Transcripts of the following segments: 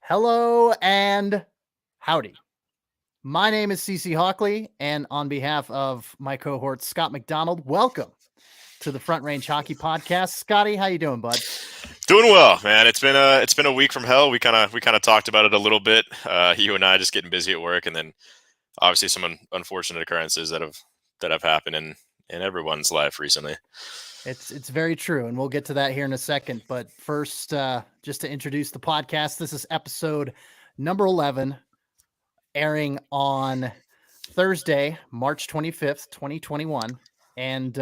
Hello and howdy. My name is CC Hawkley, and on behalf of my cohort Scott McDonald, welcome to the Front Range Hockey Podcast. Scotty, how you doing, bud? Doing well, man. It's been a week from hell. We kind of talked about it a little bit. You and I just getting busy at work, and then obviously some unfortunate occurrences that have happened in everyone's life recently. It's very true, and we'll get to that here in a second. But first, just to introduce the podcast, this is episode number 11, airing on Thursday, March 25th, 2021. And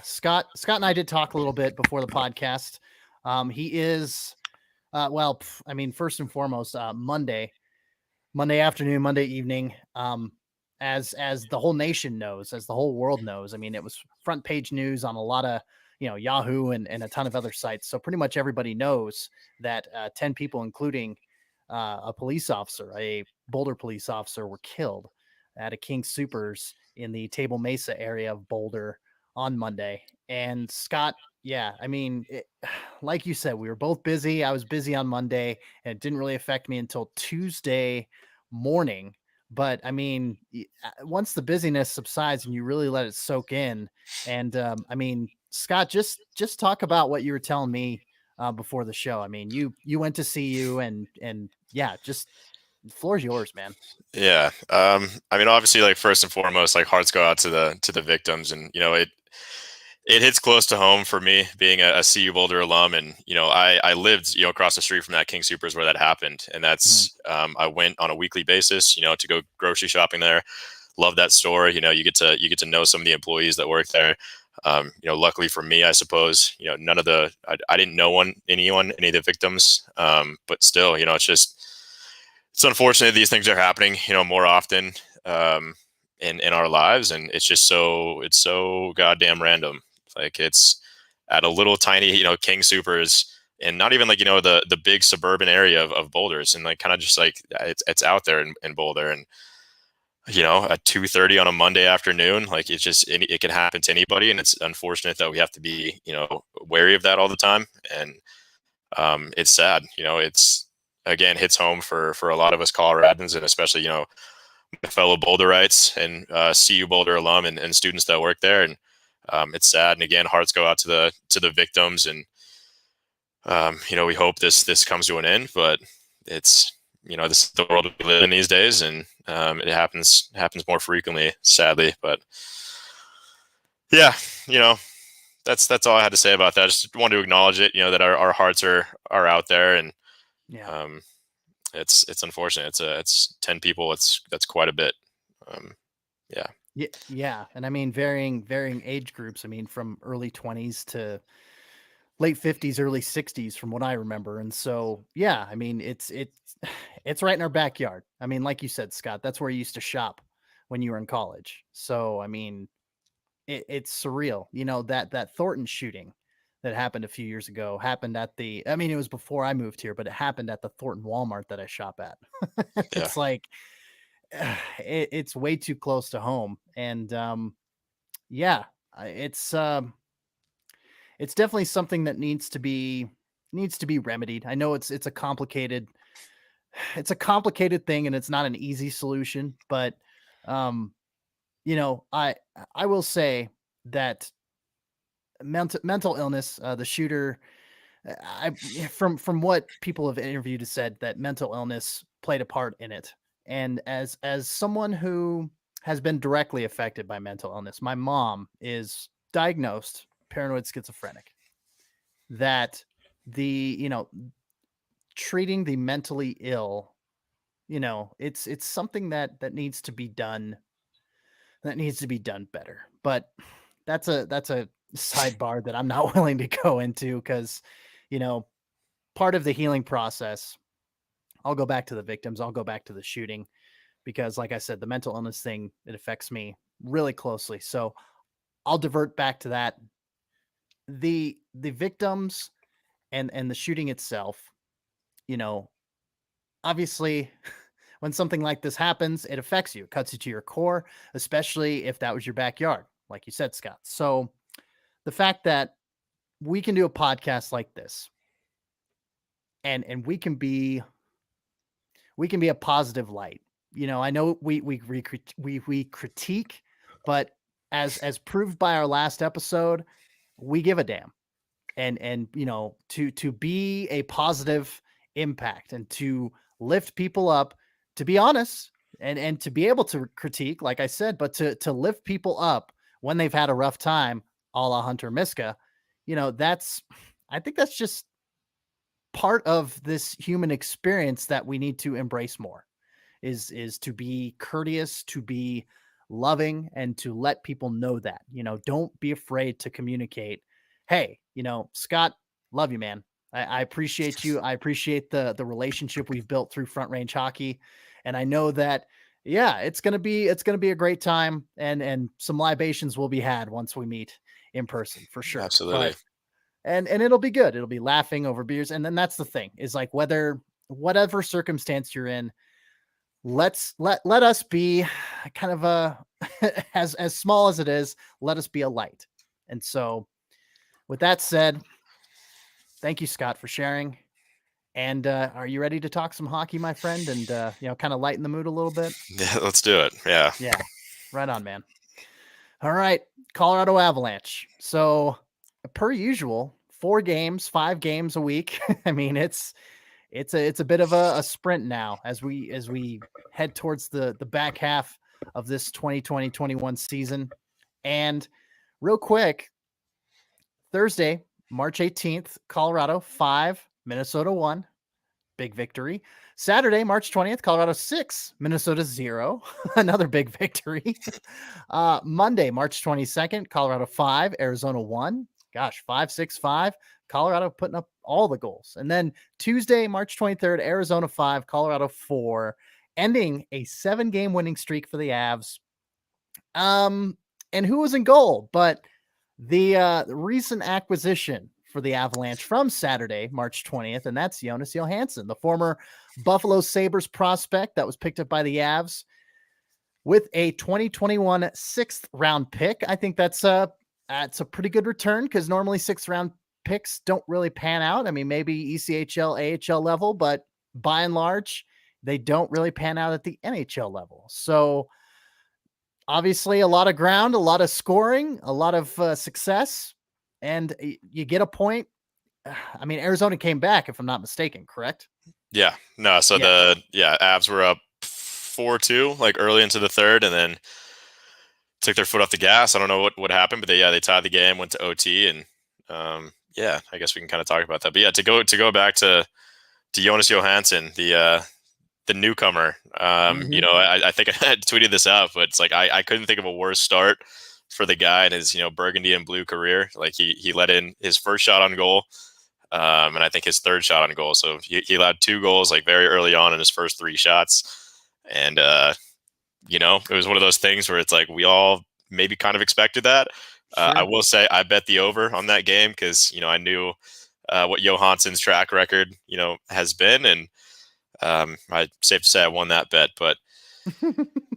Scott and I did talk a little bit before the podcast. He is first and foremost, Monday afternoon, Monday evening, as the whole nation knows, as the whole world knows. I mean, it was front page news on a lot of, Yahoo and a ton of other sites. So pretty much everybody knows that 10 people, including a police officer, a Boulder police officer, were killed at a King Soopers in the Table Mesa area of Boulder on Monday. And Scott, like you said, we were both busy. I was busy on Monday, and it didn't really affect me until Tuesday morning. But I mean, once the busyness subsides and you really let it soak in, and Scott, just talk about what you were telling me before the show. I mean, you went to see you, and just the floor's yours, man. Yeah. Obviously, like first and foremost, like hearts go out to the victims, and it hits close to home for me being a CU Boulder alum, and I lived across the street from that King Supers where that happened, and that's I went on a weekly basis to go grocery shopping there. Love that store. You get to know some of the employees that work there. Luckily for me, I suppose, none of I didn't know any of the victims. But still, it's unfortunate these things are happening, more often, in our lives. And it's so goddamn random. Like it's at a little tiny, King Supers, and not even like, the big suburban area of Boulders, and like kind of just like it's out there in Boulder. And at 2:30 on a Monday afternoon, like it can happen to anybody, and it's unfortunate that we have to be wary of that all the time. And it's sad. It's again hits home for a lot of us Coloradans, and especially my fellow Boulderites and CU Boulder alum and students that work there. And it's sad. And again, hearts go out to the victims, and we hope this comes to an end. But it's this is the world we live in these days, and it happens more frequently, sadly. But yeah, that's all I had to say about that. Just wanted to acknowledge it, that our hearts are out there, and Yeah. it's unfortunate. It's 10 people. That's quite a bit. Yeah. Yeah, and I mean varying age groups. I mean, from early 20s to late 50s, early 60s, from what I remember. And so, yeah, I mean, it's right in our backyard. I mean, like you said, Scott, that's where you used to shop when you were in college. So, I mean, it's surreal. That Thornton shooting that happened a few years ago happened at it was before I moved here, but it happened at the Thornton Walmart that I shop at. Yeah. It's like it's way too close to home. And yeah, it's definitely something that needs to be remedied. I know it's a complicated thing, and it's not an easy solution, but um I will say that mental illness, the shooter, I from what people have interviewed has said that mental illness played a part in it. And as someone who has been directly affected by mental illness, my mom is diagnosed paranoid schizophrenic. That the treating the mentally ill, it's something that needs to be done, better. But that's a sidebar that I'm not willing to go into, because you know part of the healing process, I'll go back to the victims, I'll go back to the shooting, because like I said, the mental illness thing, it affects me really closely. So I'll divert back to that. The victims and the shooting itself, you know obviously, when something like this happens, it affects you, it cuts you to your core, especially if that was your backyard, like you said, Scott. So the fact that we can do a podcast like this, and we can be we can be a positive light. I know we critique, but as proved by our last episode, we give a damn. And to be a positive impact and to lift people up, to be honest, and to be able to critique, like I said, but to lift people up when they've had a rough time, a la Hunter Miska, I think that's just part of this human experience that we need to embrace more, is to be courteous, to be loving, and to let people know that, don't be afraid to communicate. Hey, Scott, love you, man. I appreciate you. I appreciate the relationship we've built through Front Range Hockey. And I know that, yeah, it's gonna be a great time, and some libations will be had once we meet in person for sure. Absolutely. But and it'll be good. It'll be laughing over beers. And then that's the thing, is like, whatever circumstance you're in, let us be kind of a as small as it is, let us be a light. And so with that said, thank you, Scott, for sharing. And are you ready to talk some hockey, my friend, and kind of lighten the mood a little bit? Yeah, let's do it. Yeah. Right on, man. All right, Colorado Avalanche. So per usual, 4 games, 5 games a week. I mean, it's a bit of a sprint now as we head towards the back half of this 2020-21 season. And real quick, Thursday, March 18th, Colorado 5, Minnesota 1, big victory. Saturday, March 20th, Colorado 6, Minnesota 0, another big victory. Monday, March 22nd, Colorado 5, Arizona 1. Gosh, 5-6-5. Colorado putting up all the goals. And then Tuesday, March 23rd, Arizona 5, Colorado 4, ending a 7-game winning streak for the Avs. And who was in goal? But the recent acquisition for the Avalanche from Saturday, March 20th, and that's Jonas Johansson, the former Buffalo Sabres prospect that was picked up by the Avs with a 2021 6th round pick. I think that's a pretty good return, because normally 6th round picks don't really pan out. I mean, maybe ECHL, AHL level, but by and large, they don't really pan out at the NHL level. So obviously a lot of ground, a lot of scoring, a lot of success, and you get a point. I mean, Arizona came back, if I'm not mistaken, correct? Yeah. No, so Avs were up 4-2 like early into the third, and then took their foot off the gas. I don't know what happened, but they tied the game, went to OT, and I guess we can kind of talk about that. But yeah, to go back to Jonas Johansson, the newcomer. I think I had tweeted this out, but it's like I couldn't think of a worse start for the guy in his burgundy and blue career. Like he let in his first shot on goal, and I think his third shot on goal. So he allowed 2 goals like very early on in his first 3 shots, and it was one of those things where it's like we all maybe kind of expected that. Sure. I will say I bet the over on that game, because I knew what Johansson's track record has been, and I safe to say I won that bet. But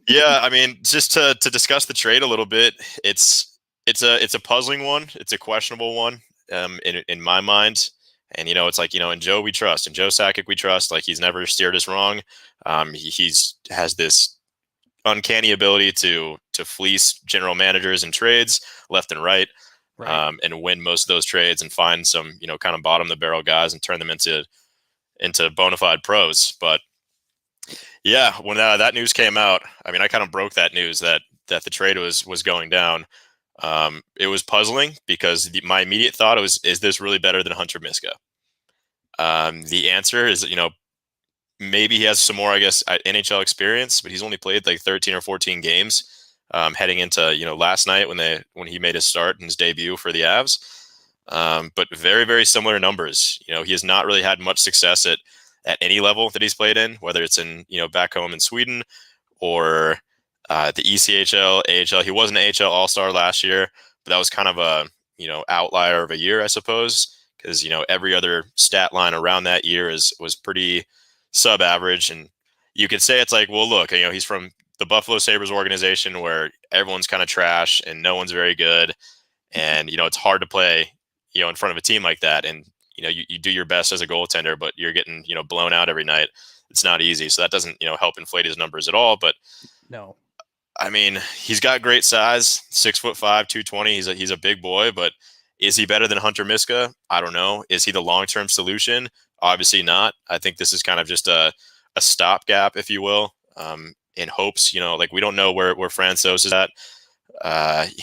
yeah, I mean, just to discuss the trade a little bit, it's a puzzling one. It's a questionable one in my mind. And it's like in Joe we trust, and Joe Sakic we trust. Like, he's never steered us wrong. He has this uncanny ability to fleece general managers in trades left and right. And win most of those trades and find some kind of bottom of the barrel guys and turn them into bona fide pros. But yeah, when that news came out, I mean, I kind of broke that news that the trade was going down. It was puzzling, because my immediate thought was, is this really better than Hunter Miska? The answer is, maybe he has some more, I guess, NHL experience, but he's only played like 13 or 14 games heading into, last night when he made his start in his debut for the Avs. But very, very similar numbers. He has not really had much success at any level that he's played in, whether it's in, back home in Sweden or the ECHL, AHL. He was an AHL All-Star last year, but that was kind of a, outlier of a year, I suppose, because, every other stat line around that year was pretty sub-average. And you could say it's like, well, look, he's from the Buffalo Sabres organization, where everyone's kind of trash and no one's very good. And, it's hard to play, in front of a team like that. And, you do your best as a goaltender, but you're getting, blown out every night. It's not easy. So that doesn't, help inflate his numbers at all. But No. I mean, he's got great size, 6'5", 220. He's a big boy, but is he better than Hunter Miska? I don't know. Is he the long-term solution? Obviously not. I think this is kind of just a stopgap, if you will, in hopes, like we don't know where Francouz is at.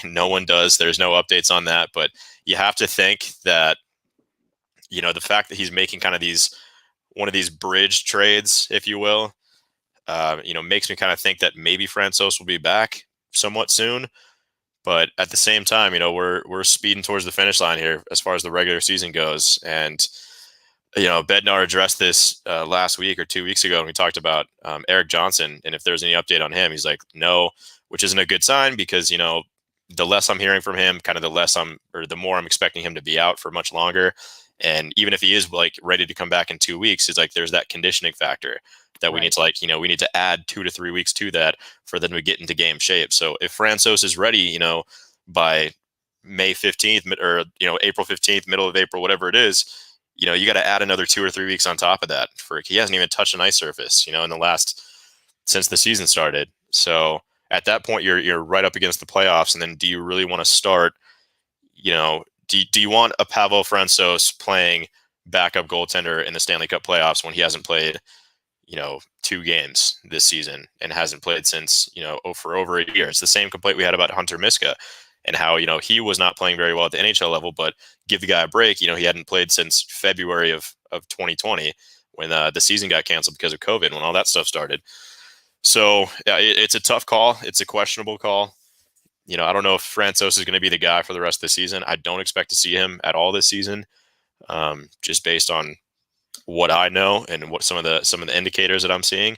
No one does. There's no updates on that, but you have to think that, the fact that he's making kind of one of these bridge trades, if you will, makes me kind of think that maybe Francouz will be back somewhat soon. But at the same time, we're speeding towards the finish line here as far as the regular season goes. And, Bednar addressed this last week or 2 weeks ago, and we talked about Eric Johnson. And if there's any update on him, he's like, no, which isn't a good sign because, the less I'm hearing from him, kind of the more I'm expecting him to be out for much longer. And even if he is like ready to come back in 2 weeks, it's like there's that conditioning factor that we need to we need to add 2 to 3 weeks to that for them to get into game shape. So if Francouz is ready, by May 15th or, April 15th, middle of April, whatever it is, you got to add another 2 or 3 weeks on top of that he hasn't even touched an ice surface, since the season started. So at that point, you're right up against the playoffs. And then do you really want to start, do you want a Pavel Francouz playing backup goaltender in the Stanley Cup playoffs when he hasn't played, 2 games this season and hasn't played since, for over a year? It's the same complaint we had about Hunter Miska and how, he was not playing very well at the NHL level, but give the guy a break. He hadn't played since February of 2020 when the season got canceled because of COVID, when all that stuff started. So yeah, it's a tough call. It's a questionable call. I don't know if Francouz is going to be the guy for the rest of the season. I don't expect to see him at all this season, just based on what I know and what some of the indicators that I'm seeing,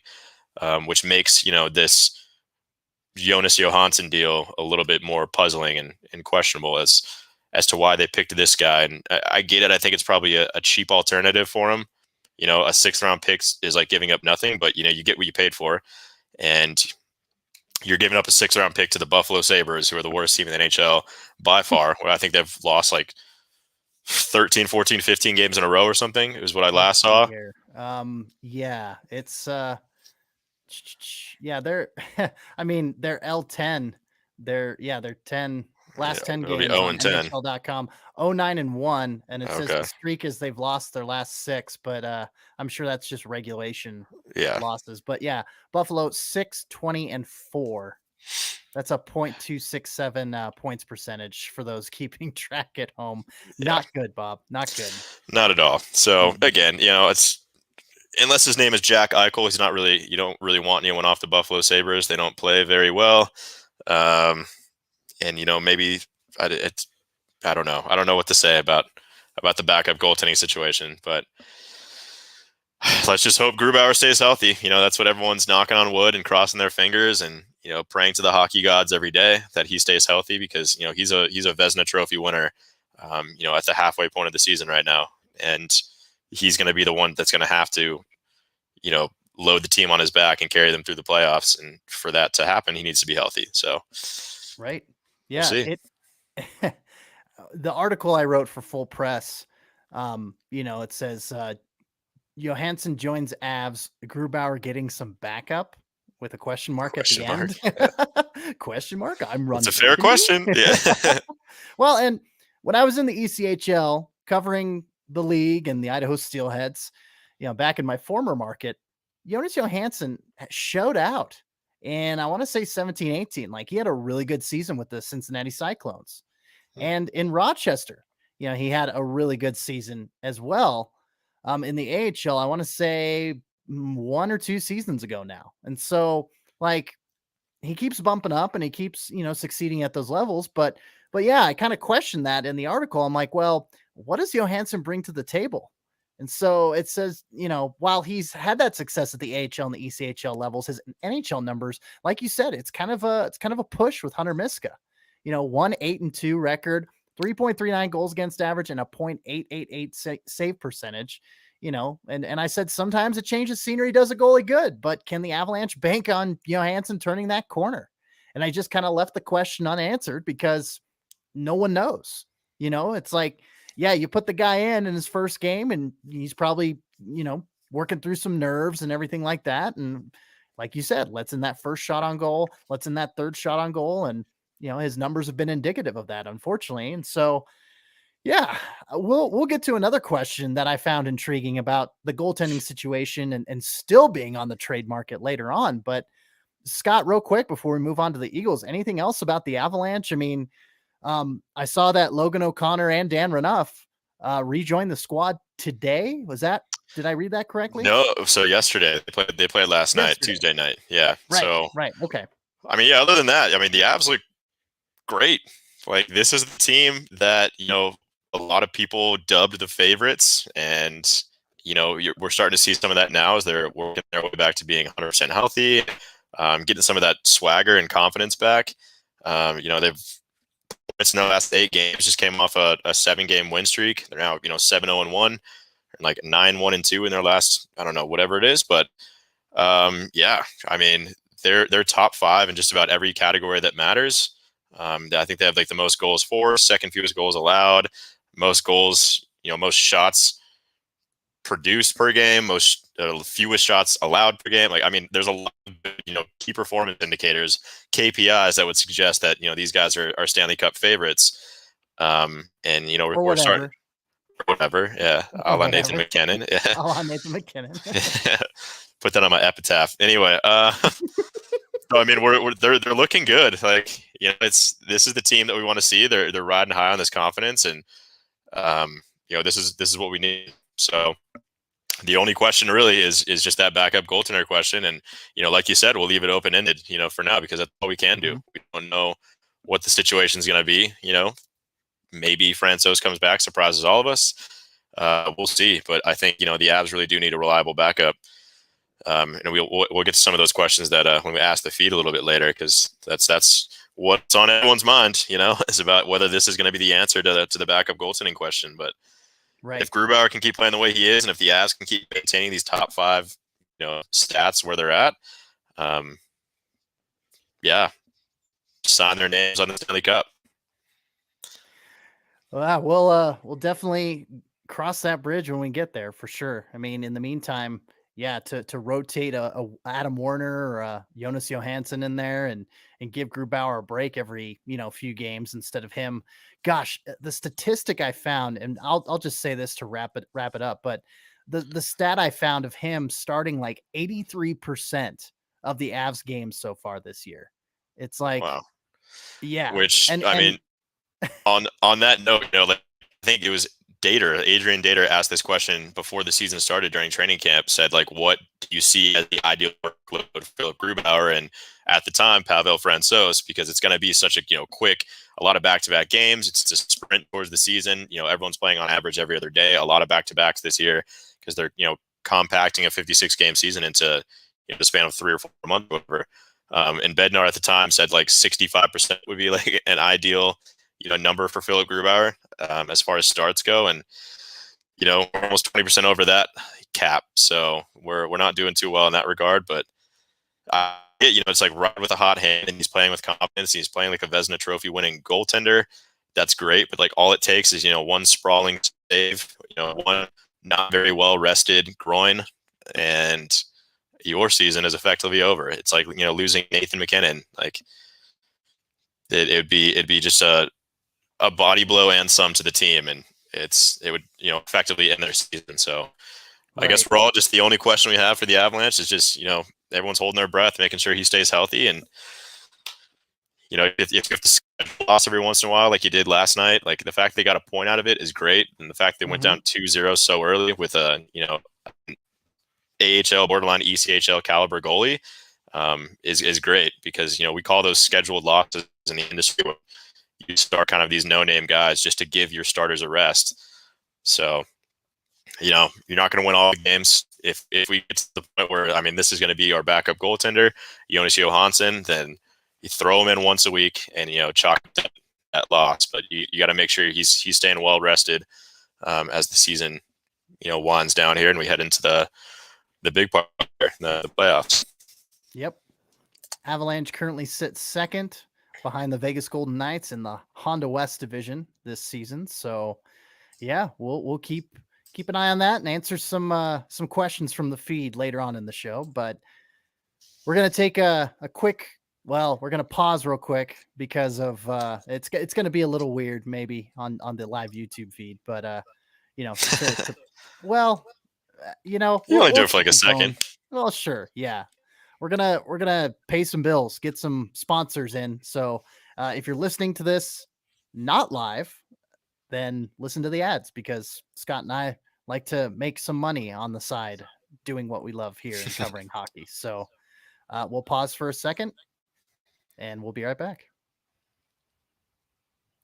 which makes this Jonas Johansson deal a little bit more puzzling and questionable as to why they picked this guy. And I get it. I think it's probably a cheap alternative for him. A 6th round pick is like giving up nothing, but you get what you paid for, and you're giving up a 6th round pick to the Buffalo Sabres, who are the worst team in the NHL by far. Where I think they've lost like 13, 14, 15 games in a row or something. It was what I last saw. Yeah, it's they're I mean, they're L10. They're 10 last 10 games 0 and 10. NHL.com. 9-1, and it says the streak is they've lost their last 6, but I'm sure that's just regulation losses. But yeah, Buffalo 6-20-4. That's a .267 points percentage for those keeping track at home. Not good, Bob. Not good. Not at all. So again, it's unless his name is Jack Eichel, he's not really. You don't really want anyone off the Buffalo Sabres. They don't play very well, and maybe I don't know. I don't know what to say about the backup goaltending situation, but let's just hope Grubauer stays healthy. That's what everyone's knocking on wood and crossing their fingers and, praying to the hockey gods every day that he stays healthy because, he's a Vezina Trophy winner, at the halfway point of the season right now. And he's going to be the one that's going to have to, load the team on his back and carry them through the playoffs. And for that to happen, he needs to be healthy. So, right. Yeah. The article I wrote for Full Press, it says, Johansson joins Avs, Grubauer getting some backup with a question mark at the end. Question mark? I'm running. It's a fair question. Yeah. Well, and when I was in the ECHL covering the league and the Idaho Steelheads, back in my former market, Jonas Johansson showed out. And I want to say 17-18, like he had a really good season with the Cincinnati Cyclones. And in Rochester, he had a really good season as well. In the AHL, I want to say 1 or 2 seasons ago now. And so like he keeps bumping up and he keeps, succeeding at those levels. But yeah, I kind of questioned that in the article. I'm like, well, what does Johansson bring to the table? And so it says, while he's had that success at the AHL and the ECHL levels, his NHL numbers, like you said, it's kind of a push with Hunter Miska. 1-8-2 record, 3.39 goals against average, and a .888 save percentage. And I said sometimes a change of scenery does a goalie good, but can the Avalanche bank on Johansson turning that corner? And I just kind of left the question unanswered because no one knows. It's like yeah, you put the guy in his first game, and he's probably, working through some nerves and everything like that. And like you said, lets in that first shot on goal, lets in that third shot on goal. And, his numbers have been indicative of that, unfortunately. And so, yeah, we'll get to another question that I found intriguing about the goaltending situation and still being on the trade market later on. But Scott, real quick before we move on to the Eagles, anything else about the Avalanche? I mean, I saw that Logan O'Connor and Dan Renouf rejoined the squad today. Did I read that correctly? No, so yesterday they played last night, Tuesday night. Yeah. Right. So Right. Okay. I mean, yeah, other than that, I mean, the Avs look great. Like, this is the team that, a lot of people dubbed the favorites, and we're starting to see some of that now as they're working their way back to being 100% healthy, getting some of that swagger and confidence back. They've it's in the last 8 games, just came off a 7-game win streak. They're now 7-0-1, and like 9-1-2 in their last, I don't know, whatever it is, but yeah, I mean, they're top 5 in just about every category that matters. I think they have like the most goals for, second fewest goals allowed, most goals, most shots produced per game, most fewest shots allowed per game. Like, I mean, there's a lot of key performance indicators, KPIs that would suggest that these guys are Stanley Cup favorites. And we're starting whatever, yeah. A la Nathan McKinnon, yeah. A la Nathan McKinnon. Put that on my epitaph. Anyway, so I mean, they're looking good. Like, this is the team that we want to see. They're riding high on this confidence, and this is what we need. So the only question really is just that backup goaltender question, and like you said, we'll leave it open ended, for now, because that's all we can do. We don't know what the situation is going to be. Maybe Francouz comes back, surprises all of us. We'll see, but I think the Avs really do need a reliable backup. And we'll get to some of those questions that when we ask the feed a little bit later, because that's what's on everyone's mind, is about whether this is going to be the answer to the backup goaltending question. But right, if Grubauer can keep playing the way he is, and if the Avs can keep maintaining these top 5, stats where they're at, yeah, sign their names on the Stanley Cup. Well, we'll definitely cross that bridge when we get there, for sure. I mean, in the meantime, yeah, to rotate a Adam Warner or a Jonas Johansson in there and give Grubauer a break every few games instead of him. Gosh, the statistic I found, and I'll just say this to wrap it up, but the stat I found of him starting like 83% of the Avs games so far this year. It's like, wow, yeah, which I mean. On that note, I think it was Adrian Dater asked this question before the season started during training camp, said, like, what do you see as the ideal workload for Philip Grubauer? And at the time, Pavel Francouz, because it's going to be such a, quick, a lot of back-to-back games. It's a sprint towards the season. Everyone's playing on average every other day, a lot of back-to-backs this year, because they're, compacting a 56-game season into the span of 3 or 4 months, whatever. And Bednar at the time said like 65% would be like an ideal number for Philip Grubauer as far as starts go, and we're almost 20% over that cap, so we're not doing too well in that regard. But it's like ride with a hot hand, and he's playing with confidence. He's playing like a Vezina Trophy winning goaltender. That's great, but like all it takes is one sprawling save, one not very well rested groin, and your season is effectively over. It's like losing Nathan McKinnon. Like it'd be just a body blow and some to the team, and it would effectively end their season. So right. I guess we're all just, the only question we have for the Avalanche is just everyone's holding their breath, making sure he stays healthy, and if you have to loss every once in a while like you did last night, like the fact they got a point out of it is great, and the fact they went down 2-0 so early with a AHL borderline ECHL caliber goalie is great, because we call those scheduled losses in the industry where you start kind of these no-name guys just to give your starters a rest. So, you're not going to win all the games. If we get to the point where, I mean, this is going to be our backup goaltender, Jonas Johansson, then you throw him in once a week and, chalk that loss. But you got to make sure he's staying well rested as the season, winds down here and we head into the big part, the playoffs. Yep. Avalanche currently sits second behind the Vegas Golden Knights in the Honda West division this season. So, Yeah, we'll keep an eye on that and answer some questions from the feed later on in the show. But we're gonna take a quick. Well, we're gonna pause real quick because of it's gonna be a little weird maybe on the live YouTube feed, but to well, You only do we'll it for like keep a it second. going. Well, sure, yeah. We're gonna pay some bills, get some sponsors in. So if you're listening to this not live, then listen to the ads because Scott and I like to make some money on the side doing what we love here and covering hockey. So we'll pause for a second and we'll be right back.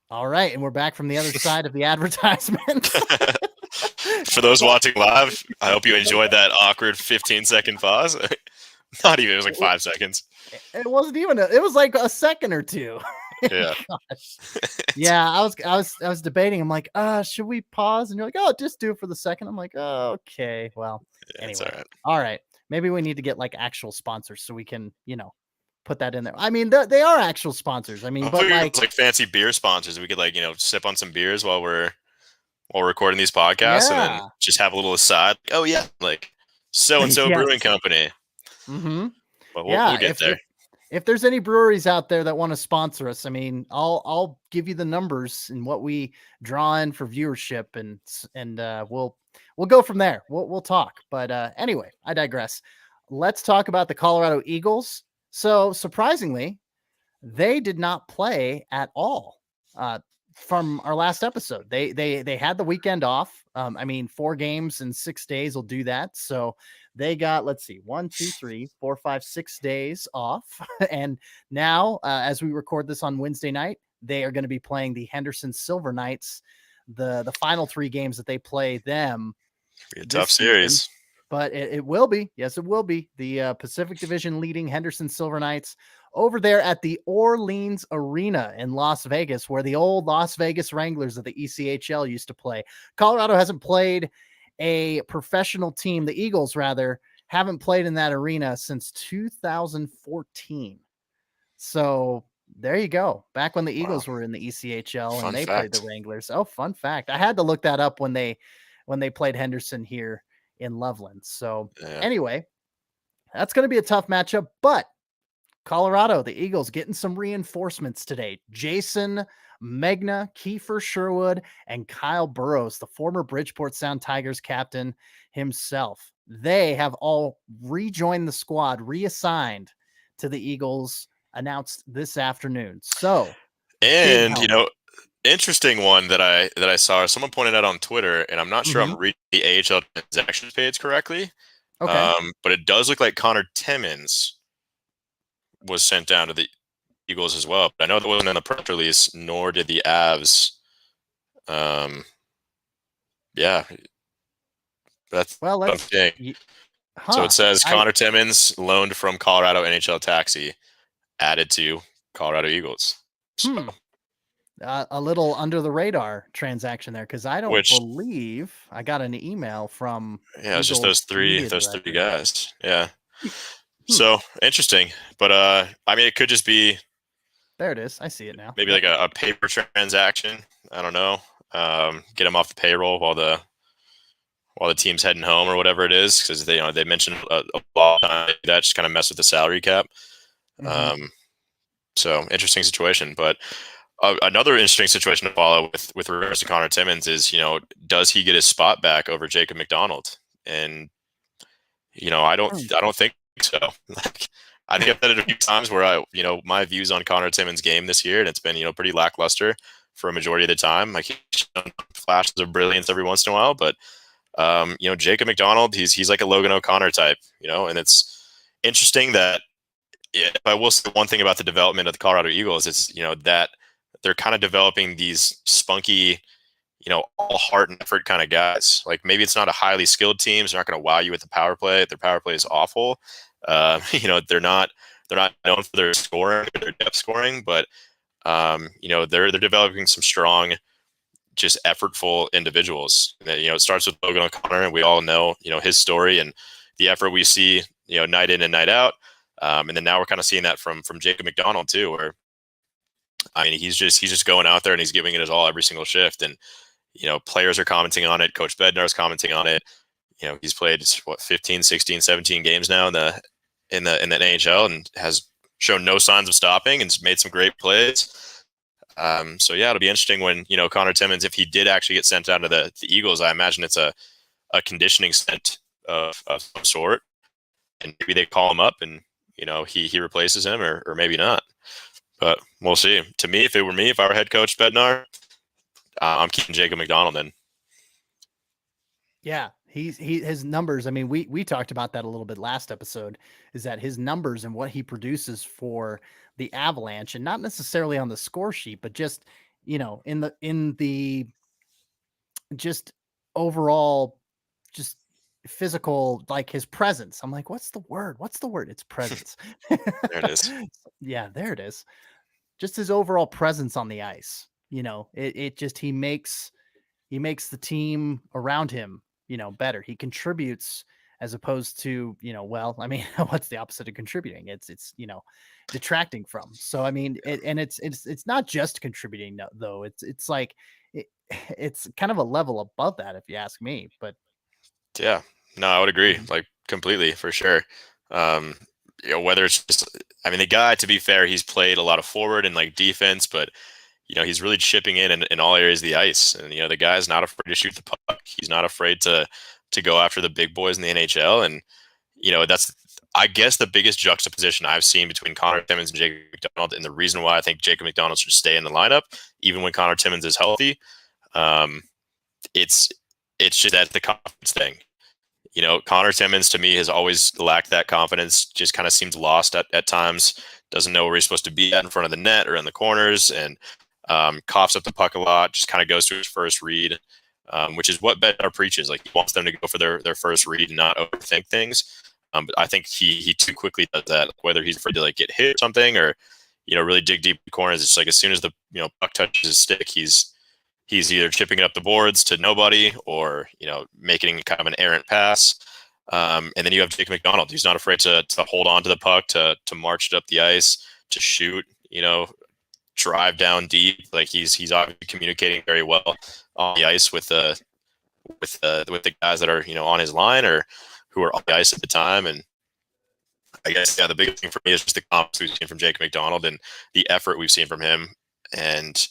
All right. And we're back from the other side of the advertisement. For those watching live, I hope you enjoyed that awkward 15-second pause. Not even, it was like 5 seconds. It wasn't even, it was like a second or two. Yeah. Gosh. Yeah. I was debating. I'm like, should we pause? And you're like, oh, just do it for the second. I'm like, oh, okay. Well, Yeah, anyway. it's all right. All right. Maybe we need to get like actual sponsors so we can, put that in there. I mean, they are actual sponsors. I mean, but like fancy beer sponsors, we could like, sip on some beers while we're recording these podcasts and then just have a little aside. Oh yeah, like so-and-so Yes. brewing company. Mm-hmm. But we'll get there. If there's any breweries out there that want to sponsor us, I mean, I'll give you the numbers and what we draw in for viewership, and we'll go from there. We'll talk. But anyway, I digress. Let's talk about the Colorado Eagles. So surprisingly, they did not play at all from our last episode. They had the weekend off. I mean, 4 games in 6 days will do that. So they got, let's see, 1, 2, 3, 4, 5, 6 days off. And now, as we record this on Wednesday night, they are going to be playing the Henderson Silver Knights. The final 3 games that they play them. Be a tough series. But it will be. Yes, it will be. The Pacific Division leading Henderson Silver Knights over there at the Orleans Arena in Las Vegas, where the old Las Vegas Wranglers of the ECHL used to play. Colorado hasn't played a professional team. The Eagles, rather, haven't played in that arena since 2014. So there you go. Back when the Eagles were in the ECHL and they played the Wranglers. Oh, fun fact. I had to look that up when they played Henderson here in Loveland. So anyway, that's going to be a tough matchup, but Colorado, the Eagles getting some reinforcements today. Jason Megna, Kiefer Sherwood, and Kyle Burrows, the former Bridgeport Sound Tigers captain himself. They have all rejoined the squad, reassigned to the Eagles, announced this afternoon. So, and interesting one that I saw. Someone pointed out on Twitter, and I'm not sure I'm reading the AHL transactions page correctly. Okay. But it does look like Connor Timmins was sent down to the Eagles as well. But I know that wasn't in the press release, nor did the Avs. Yeah. That's what I'm saying. So it says Connor Timmins loaned from Colorado NHL Taxi, added to Colorado Eagles. So, a little under the radar transaction there, because I don't believe I got an email from. Yeah, it's just those three guys. Yeah. So interesting, but I mean, it could just be. There it is. I see it now. Maybe like a paper transaction. I don't know. Get them off the payroll while the team's heading home or whatever it is, because they mentioned a lot of time that just kind of mess with the salary cap. So interesting situation, but another interesting situation to follow with regards to Connor Timmins is, does he get his spot back over Jacob McDonald? And I don't think so. I think I've said it a few times where my views on Connor Timmins' game this year, and it's been pretty lackluster for a majority of the time. Like, he's shown flashes of brilliance every once in a while, but Jacob McDonald, he's like a Logan O'Connor type, and it's interesting that. If I will say one thing about the development of the Colorado Eagles is, that they're kind of developing these spunky, all heart and effort kind of guys. Like, maybe it's not a highly skilled team. They're not going to wow you with the power play. Their power play is awful. They're not known for their scoring, their depth scoring, but they're developing some strong, just effortful individuals. And it starts with Logan O'Connor, and we all know, his story and the effort we see, night in and night out. And then now we're kind of seeing that from Jacob McDonald too, where, I mean, he's just going out there and he's giving it his all every single shift. And, players are commenting on it. Coach Bednar's commenting on it. He's played 15, 16, 17 games now in the NHL and has shown no signs of stopping and made some great plays. So yeah, it'll be interesting when Connor Timmins, if he did actually get sent down to the Eagles, I imagine it's a conditioning stint of some sort, and maybe they call him up and he replaces him or maybe not. But we'll see. To me, if I were head coach Bednar, I'm keeping Jacob McDonald in. Yeah, his numbers. I mean, we talked about that a little bit last episode, is that his numbers and what he produces for the Avalanche, and not necessarily on the score sheet, but just, in the just overall, just physical, like his presence. I'm like, what's the word? It's presence. There it is. Yeah, there it is. Just his overall presence on the ice. It just, he makes the team around him, better. He contributes as opposed to, well, I mean, what's the opposite of contributing? It's detracting from. So, I mean, it's not just contributing though. It's like, it's kind of a level above that, if you ask me, but yeah, no, I would agree, like completely, for sure. Whether it's just, I mean, the guy, to be fair, he's played a lot of forward and like defense, but he's really chipping in all areas of the ice. And, the guy's not afraid to shoot the puck. He's not afraid to go after the big boys in the NHL. And, that's, I guess, the biggest juxtaposition I've seen between Connor Timmins and Jacob McDonald. And the reason why I think Jacob McDonald should stay in the lineup, even when Connor Timmins is healthy, it's just that the confidence thing. Connor Timmins, to me, has always lacked that confidence, just kind of seems lost at times, doesn't know where he's supposed to be at in front of the net or in the corners, and coughs up the puck a lot, just kind of goes to his first read, which is what Bednar preaches. Like, he wants them to go for their first read and not overthink things. But I think he too quickly does that, whether he's afraid to like get hit or something, or really dig deep in the corners. It's like as soon as the puck touches his stick, he's either chipping it up the boards to nobody or making kind of an errant pass. And then you have Jake McDonald, who's not afraid to hold on to the puck, to march it up the ice, to shoot, drive down deep. Like, he's obviously communicating very well on the ice with the guys that are on his line or who are on the ice at the time. And I guess, yeah, the biggest thing for me is just the confidence we've seen from Jake McDonald and the effort we've seen from him. And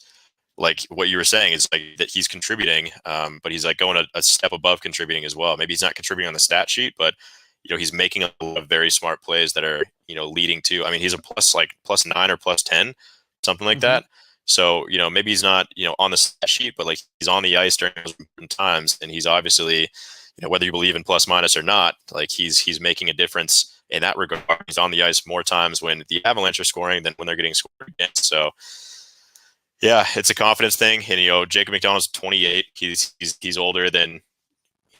like what you were saying is like that he's contributing, but he's like going a step above contributing as well. Maybe he's not contributing on the stat sheet, but he's making a lot of very smart plays that are leading to. I mean, he's a plus 9 or plus 10, something like that. So maybe he's not on the stat sheet, but like he's on the ice during those important times, and he's obviously whether you believe in plus minus or not, like he's making a difference in that regard. He's on the ice more times when the Avalanche are scoring than when they're getting scored against. So yeah, it's a confidence thing. And Jacob McDonald's 28. He's older than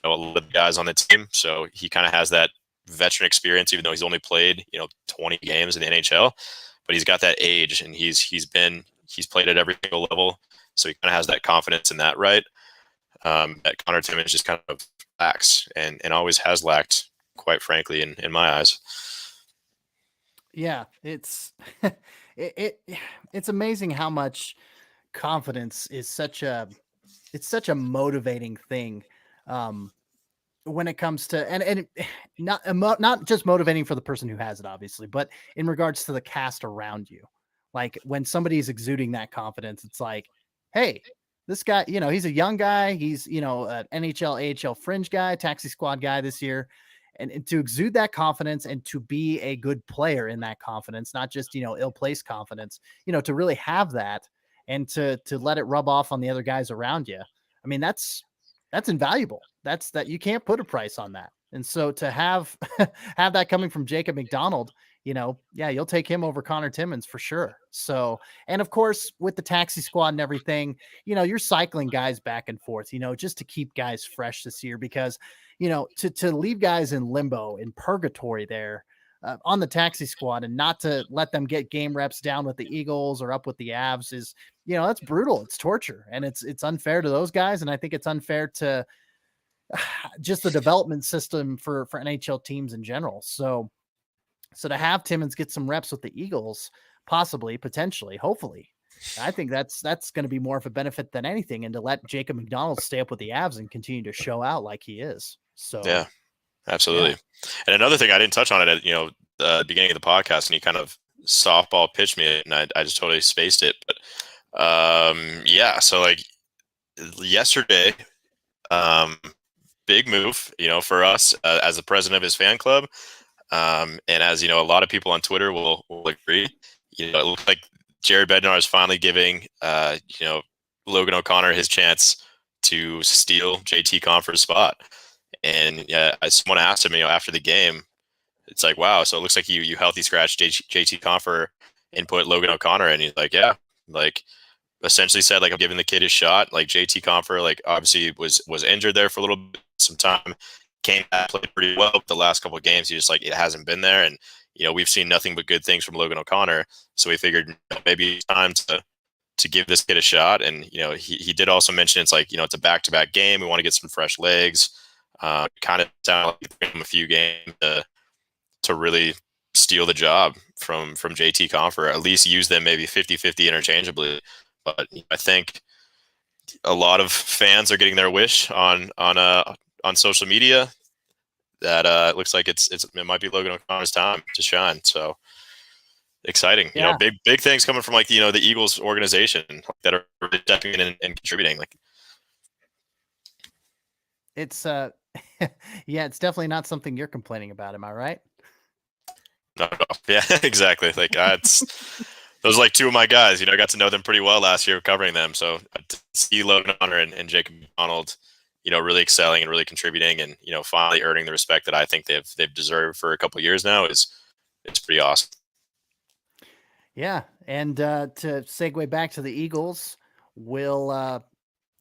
a lot of the guys on the team, so he kind of has that veteran experience, even though he's only played 20 games in the NHL. But he's got that age, and he's played at every single level, so he kind of has that confidence in that, right? That Connor Timmins just kind of lacks and always has lacked, quite frankly, in my eyes. Yeah, it's it's amazing how much confidence is such a motivating thing when it comes to and not just motivating for the person who has it, obviously, but in regards to the cast around you. Like, when somebody's exuding that confidence, it's like, hey, this guy, he's a young guy. He's, an NHL, AHL fringe guy, taxi squad guy this year. And to exude that confidence and to be a good player in that confidence, not just, ill-placed confidence, to really have that and to let it rub off on the other guys around you. I mean, that's invaluable. That you can't put a price on that. And so to have that coming from Jacob McDonald, yeah, you'll take him over Connor Timmins for sure. So, and of course, with the taxi squad and everything, you're cycling guys back and forth, just to keep guys fresh this year, because, to leave guys in limbo, in purgatory there on the taxi squad and not to let them get game reps down with the Eagles or up with the Avs is, that's brutal. It's torture, and it's unfair to those guys. And I think it's unfair to just the development system for NHL teams in general. So to have Timmins get some reps with the Eagles, possibly, potentially, hopefully, I think that's going to be more of a benefit than anything, and to let Jacob McDonald stay up with the Avs and continue to show out like he is. So Yeah, absolutely. yeah. And another thing, I didn't touch on it at the beginning of the podcast, and you kind of softball pitched me, and I just totally spaced it. But yeah, so like yesterday, big move, for us as the president of his fan club, and as a lot of people on Twitter will agree. It looks like Jared Bednar is finally giving Logan O'Connor his chance to steal JT Compher's spot. And someone asked him, after the game, it's like, wow, so it looks like you healthy scratched JT Compher and put Logan O'Connor in. He's like, yeah, like essentially said, like, I'm giving the kid a shot. Like JT Compher, like obviously was injured there for a little bit, some time, came back, played pretty well. But the last couple of games, he just like, it hasn't been there. And, we've seen nothing but good things from Logan O'Connor. So we figured maybe it's time to give this kid a shot. And, he did also mention it's like, it's a back-to-back game. We want to get some fresh legs. Kind of sound like him a few games to really steal the job from JT Compher, at least use them maybe 50-50 interchangeably. But I think a lot of fans are getting their wish on social media that it looks like it might be Logan O'Connor's time to shine. So exciting. Yeah. Big things coming from like the Eagles organization that are really stepping in and contributing. Like It's yeah, it's definitely not something you're complaining about, am I right? No. Yeah, exactly. Like those are like two of my guys. I got to know them pretty well last year covering them. So to see Logan O'Connor and Jacob McDonald, really excelling and really contributing and, finally earning the respect that I think they've deserved for a couple of years now it's pretty awesome. Yeah. And to segue back to the Eagles,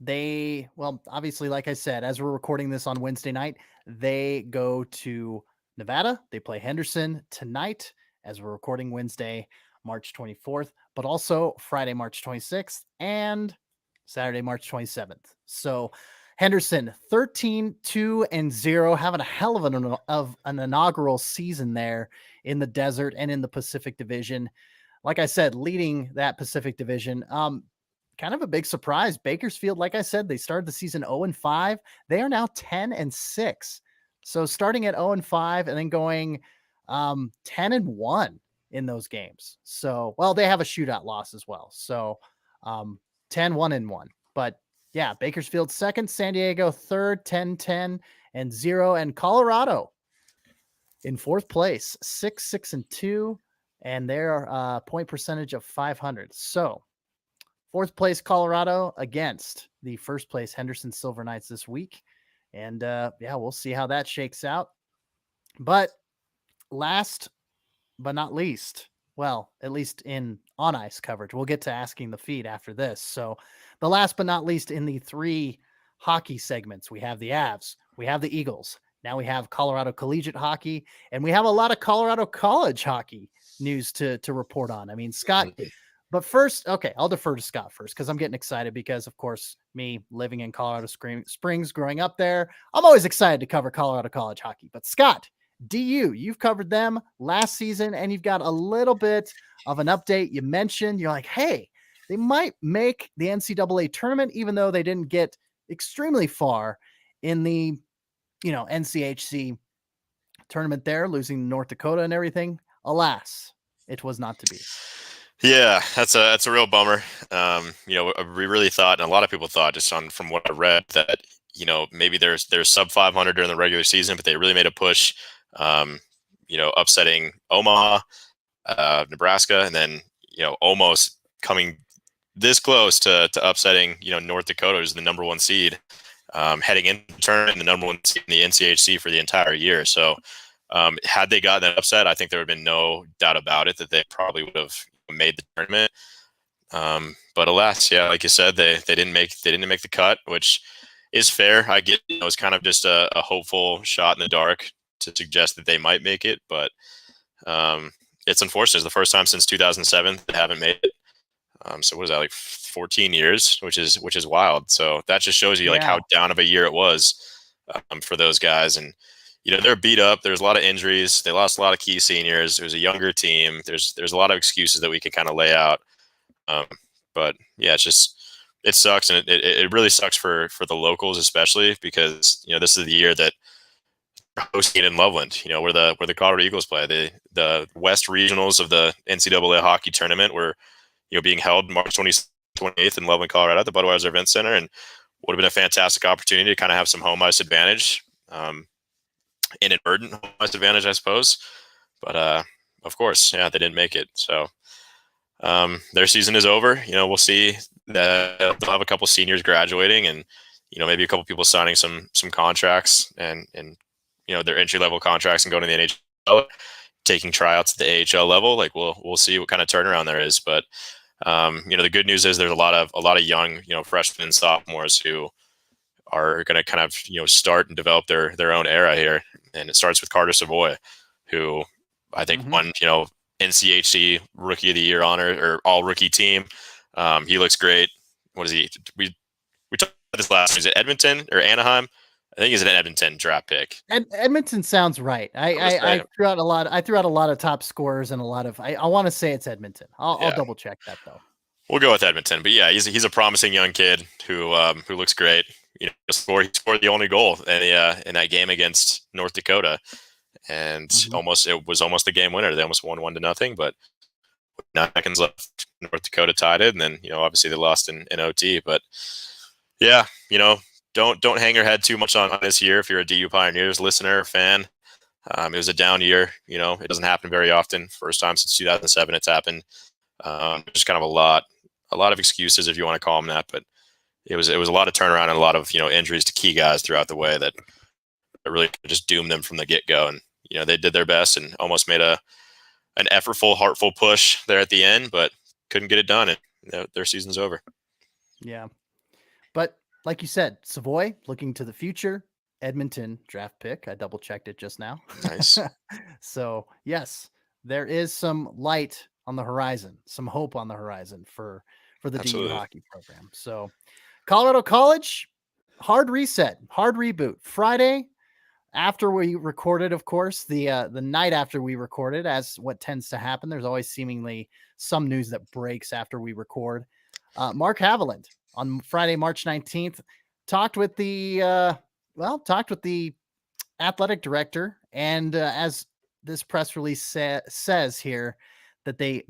obviously, like I said, as we're recording this on Wednesday night, they go to Nevada. They play Henderson tonight as we're recording Wednesday, March 24th, but also Friday, March 26th and Saturday, March 27th. So Henderson 13-2-0, having a hell of an inaugural season there in the desert and in the Pacific Division. Like I said, leading that Pacific Division. Kind of a big surprise. Bakersfield, like I said, they started the season 0-5. They are now 10-6. So starting at 0-5 and then going 10-1 in those games. So, well, they have a shootout loss as well. So 10-1-1. But yeah, Bakersfield second, San Diego third, 10-10-0, and Colorado in fourth place, 6-6-2, and their point percentage of 500. So fourth place Colorado against the first place Henderson Silver Knights this week. And yeah, we'll see how that shakes out. But last but not least, well, at least in on ice coverage, we'll get to asking the feed after this. So the last but not least in the three hockey segments, we have the Avs, we have the Eagles, now we have Colorado Collegiate Hockey, and we have a lot of Colorado College hockey news to report on. I mean, Scott, but first, okay, I'll defer to Scott first because I'm getting excited because, of course, me living in Colorado Springs, growing up there, I'm always excited to cover Colorado College hockey. But Scott, you've covered them last season, and you've got a little bit of an update. You mentioned, you're like, hey, they might make the NCAA tournament, even though they didn't get extremely far in the, NCHC tournament there, losing North Dakota and everything. Alas, it was not to be. Yeah, that's a real bummer. We really thought, and a lot of people thought, just from what I read, that maybe there's sub 500 during the regular season, but they really made a push. Upsetting Omaha, Nebraska, and then almost coming this close to upsetting North Dakota, who's the number one seed, heading into the tournament, and the number one seed in the NCHC for the entire year. So had they gotten that upset, I think there would have been no doubt about it that they probably would have made the tournament. But alas, yeah, like you said, they didn't make the cut, which is fair. I get it's kind of just a hopeful shot in the dark to suggest that they might make it, but it's unfortunate. It's the first time since 2007 they haven't made it. So what is that, like 14 years, which is wild. So that just shows you like how down of a year it was for those guys. And they're beat up. There's a lot of injuries. They lost a lot of key seniors. It was a younger team. There's a lot of excuses that we could kind of lay out. But yeah, it sucks, and it really sucks for the locals, especially because this is the year that we're hosting in Loveland, where the Colorado Eagles play. The West Regionals of the NCAA hockey tournament were being held March 28th in Loveland, Colorado, at the Budweiser Event Center, and would have been a fantastic opportunity to kind of have some home ice advantage, inadvertent home ice advantage, I suppose. But of course, yeah, they didn't make it. So their season is over. We'll see that they'll have a couple seniors graduating, and maybe a couple people signing some contracts and their entry level contracts and going to the NHL, taking tryouts at the AHL level. Like we'll see what kind of turnaround there is. But the good news is there's a lot of young freshmen and sophomores who are going to kind of start and develop their own era here, and it starts with Carter Savoy, who I think won NCHC Rookie of the Year honor or All Rookie Team. He looks great. What is he? We talked about this last. Is it Edmonton or Anaheim? I think he's an Edmonton draft pick. Edmonton sounds right. I threw out a lot. I threw out a lot of top scorers and a lot of. I want to say it's Edmonton. I'll double check that though. We'll go with Edmonton, but yeah, he's a promising young kid who looks great. He scored the only goal in that game against North Dakota, and it was almost the game winner. They almost won 1-0, but with 9 seconds left, North Dakota tied it, and then obviously they lost in OT. But yeah, don't hang your head too much on this year if you're a DU Pioneers listener or fan. It was a down year. It doesn't happen very often. First time since 2007 it's happened. Just kind of a lot of excuses, if you want to call them that, but it was a lot of turnaround and a lot of injuries to key guys throughout the way that really just doomed them from the get-go. And they did their best and almost made an effortful, heartful push there at the end, but couldn't get it done, and their season's over. Yeah, but like you said, Savoy looking to the future. Edmonton draft pick. I double checked it just now. Nice. So yes, there is some light on the horizon, some hope on the horizon for the DU hockey program. So Colorado College, hard reset, hard reboot. Friday after we recorded, of course, the night after we recorded, as what tends to happen, there's always seemingly some news that breaks after we record. Mark Haviland on Friday, March 19th, talked with the athletic director, and as this press release says here, that they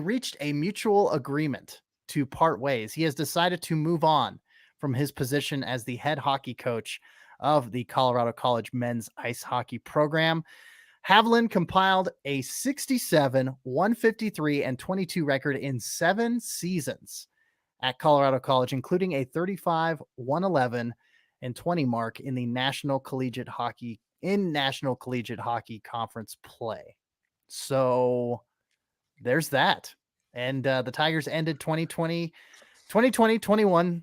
reached a mutual agreement to part ways. He has decided to move on from his position as the head hockey coach of the Colorado College men's ice hockey program. Haviland compiled a 67, 153, and 22 record in 7 seasons at Colorado College, including a 35, 111, and 20 mark in the National Collegiate Hockey Conference play. So there's that. And the Tigers ended 2020-21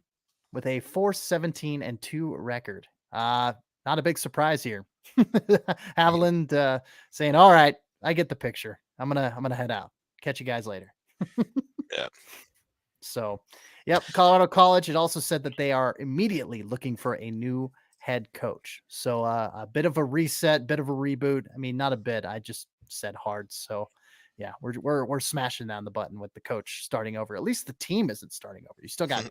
with a 4-17-2 record. Not a big surprise here. Haviland saying, "All right, I get the picture. I'm gonna head out. Catch you guys later." Yeah. So, yep, Colorado College. It also said that they are immediately looking for a new head coach. So a bit of a reset, bit of a reboot. I mean, not a bit. I just said hard. So yeah, we're smashing down the button with the coach starting over. At least the team isn't starting over. You still got,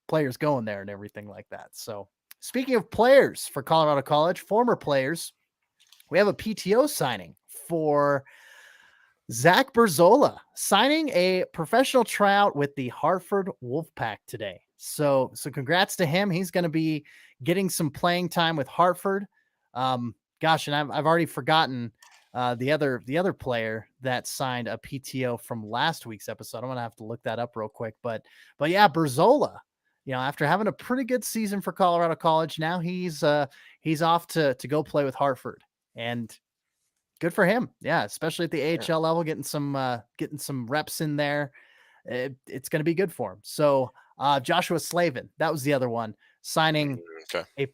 players going there and everything like that. So speaking of players for Colorado College, former players, we have a PTO signing for Zach Berzola, signing a professional tryout with the Hartford Wolfpack today. So congrats to him. He's going to be getting some playing time with Hartford. Gosh, and I've already forgotten the other player that signed a PTO from last week's episode. I'm going to have to look that up real quick. But yeah, Berzola, after having a pretty good season for Colorado College, now he's off to go play with Hartford, and good for him. Yeah, especially at the AHL level, getting some reps in there. It's going to be good for him. So Joshua Slavin, that was the other one, signing a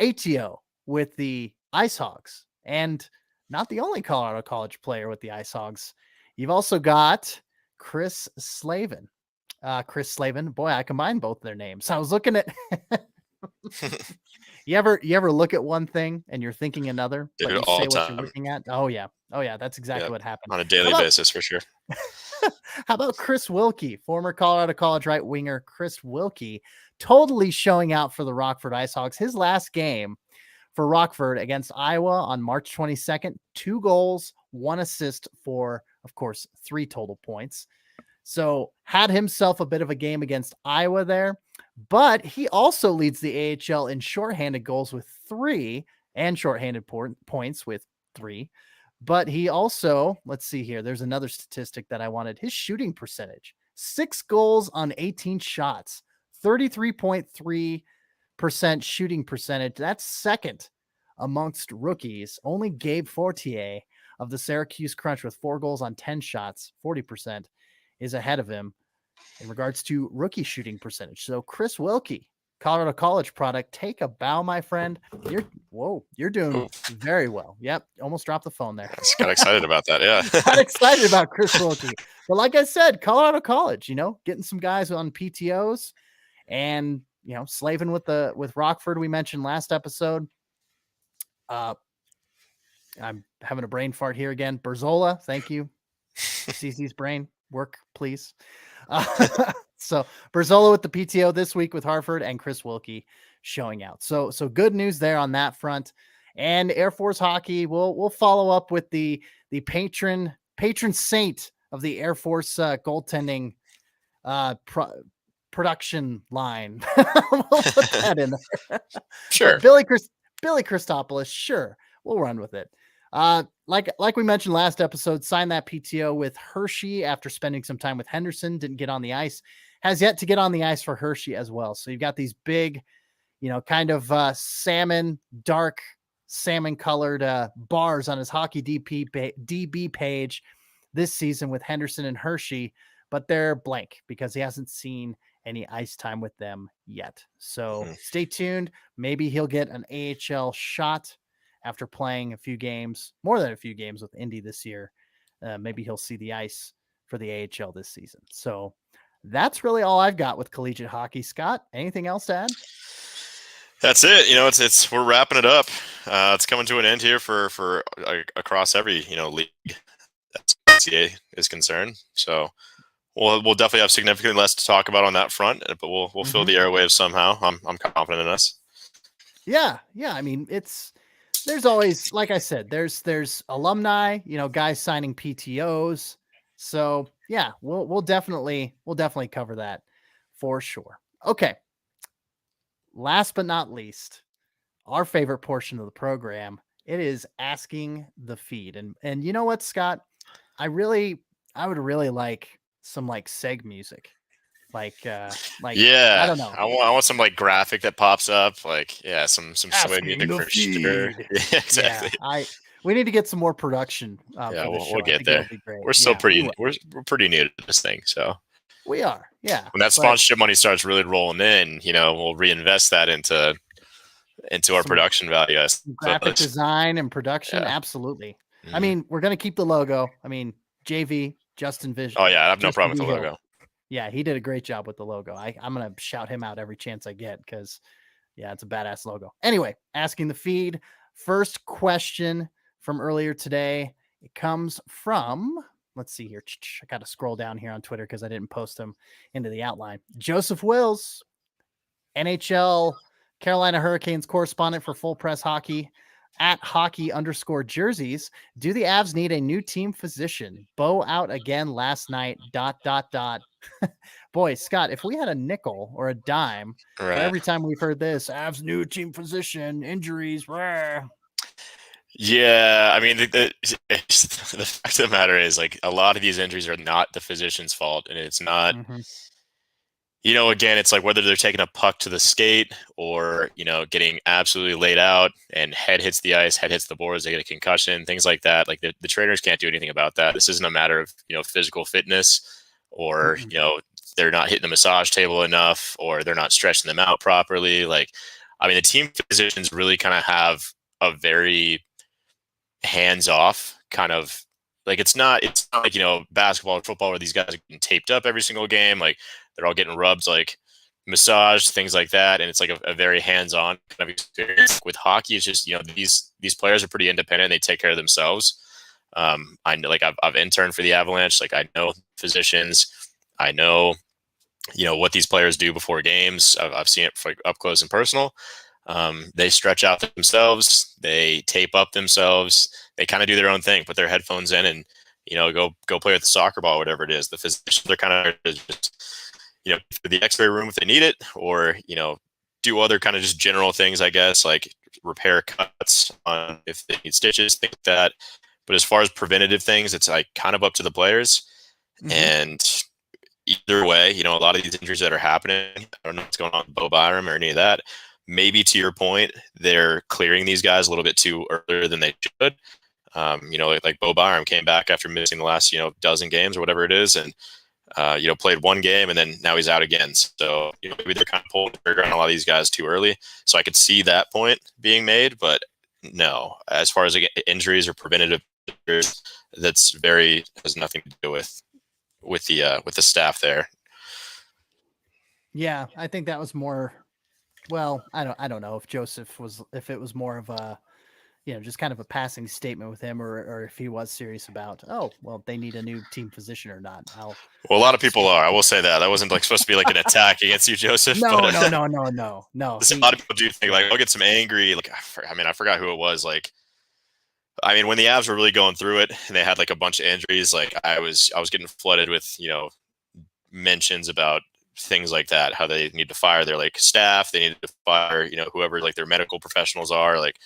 ATO with the Ice Hogs, and not the only Colorado College player with the Ice Hogs. You've also got Chris Slavin. Boy, I combined both their names. I was looking at You ever look at one thing and you're thinking another, but Dude, you all say the what you're time. looking at? Oh yeah. Oh yeah, that's exactly Yeah, what happened. on a How daily about basis for sure. how about Chris Wilke, former Colorado College right winger Chris Wilke, totally showing out for the Rockford IceHogs. His last game for Rockford against Iowa on March 22nd, 2 goals, 1 assist for, of course, 3 total points. So had himself a bit of a game against Iowa there, but he also leads the AHL in shorthanded goals with 3 and shorthanded points with 3. But he also, let's see here, there's another statistic that I wanted. His shooting percentage, 6 goals on 18 shots, 33.3% shooting percentage. That's second amongst rookies. Only Gabe Fortier of the Syracuse Crunch with 4 goals on 10 shots, 40%, is ahead of him in regards to rookie shooting percentage. So Chris Wilke, Colorado College product, take a bow, my friend. You're doing Ooh, very well. Yep, almost dropped the phone there. I just got excited about that. Yeah. Got excited about Chris Wilke. But like I said, Colorado College, getting some guys on PTOs and Slavin with Rockford we mentioned last episode. I'm having a brain fart here again. Berzola, thank you. CC's brain work, please. So Berzola with the PTO this week with Hartford and Chris Wilke showing out. So good news there on that front. And Air Force hockey, we'll follow up with the patron saint of the Air Force goaltending production line. We'll put that in there. Sure. But Billy Christopoulos, sure, we'll run with it. Like we mentioned last episode, signed that PTO with Hershey after spending some time with Henderson, didn't get on the ice, has yet to get on the ice for Hershey as well. So you've got these big, kind of dark salmon colored bars on his hockey DB page this season with Henderson and Hershey, but they're blank because he hasn't seen any ice time with them yet. So stay tuned. Maybe he'll get an AHL shot after playing more than a few games with Indy this year. Maybe he'll see the ice for the AHL this season. So that's really all I've got with collegiate hockey. Scott, anything else to add? That's it. It's we're wrapping it up. It's coming to an end here for across every league that NCAA is concerned. So we'll definitely have significantly less to talk about on that front, but we'll fill the airwaves somehow. I'm confident in us. Yeah. I mean, there's always, like I said, there's alumni, guys signing PTOs. So yeah, we'll definitely cover that for sure. Okay. Last but not least, our favorite portion of the program, it is asking the feed. And you know what, Scott? I would really like some seg music. I don't know. I want some graphic that pops up, some swing music for sure. Yeah, exactly. Yeah, we need to get some more production. We'll get there. We're still we're pretty new to this thing, so we are. Yeah. When that sponsorship money starts really rolling in, we'll reinvest that into our production value. Graphic design and production, absolutely. Mm-hmm. I mean, we're gonna keep the logo. I mean, JV Justin Vision. Oh yeah, I have no problem with the logo. Yeah, he did a great job with the logo. I'm going to shout him out every chance I get because, it's a badass logo. Anyway, asking the feed. First question from earlier today. It comes from, let's see here. I got to scroll down here on Twitter because I didn't post them into the outline. Joseph Wills, NHL Carolina Hurricanes correspondent for Full Press Hockey. At hockey_jerseys. Do the Avs need a new team physician? Bo out again last night. ... Boy, Scott, if we had a nickel or a dime for every time we've heard this, Avs new team physician, injuries. Rah. Yeah, I mean, the fact of the matter is, a lot of these injuries are not the physician's fault, and it's not. Again, it's whether they're taking a puck to the skate or, getting absolutely laid out and head hits the ice, head hits the boards, they get a concussion, things like that. The trainers can't do anything about that. This isn't a matter of, physical fitness or, they're not hitting the massage table enough or they're not stretching them out properly. The team physicians really kind of have a very hands-off kind of, it's not like, basketball or football where these guys are getting taped up every single game. They're all getting rubbed massage, things like that, and it's like a very hands-on kind of experience. With hockey, it's just these players are pretty independent. They take care of themselves. I know, like I've interned for the Avalanche. Like I know physicians. I know what these players do before games. I've seen it like up close and personal. They stretch out themselves. They tape up themselves. They kind of do their own thing. Put their headphones in and go play with the soccer ball, whatever it is. The physicians are kind of just for the X-ray room if they need it, or do other kind of just general things, I guess, like repair cuts on if they need stitches, things like that. But as far as preventative things, it's like kind of up to the players. Mm-hmm. And either way, a lot of these injuries that are happening, I don't know what's going on with Bo Byram or any of that. Maybe to your point, they're clearing these guys a little bit too earlier than they should. Like Bo Byram came back after missing the last, dozen games or whatever it is. And, played one game and then now he's out again. So maybe they're kind of pulling the trigger on a lot of these guys too early. So I could see that point being made, but no, as far as injuries or preventative injuries, has nothing to do with the staff there. Yeah, I think that was more. Well, I don't know if it was more of a, just kind of a passing statement with him, or if he was serious about, they need a new team physician or not. Well, a lot of people are. I will say that wasn't like supposed to be like an attack against you, Joseph. No. A lot of people do think like I'll get some angry. Like I forgot who it was. Like, when the Avs were really going through it and they had like a bunch of injuries, like I was getting flooded with mentions about things like that, how they need to fire their like staff, they need to fire whoever like their medical professionals are, like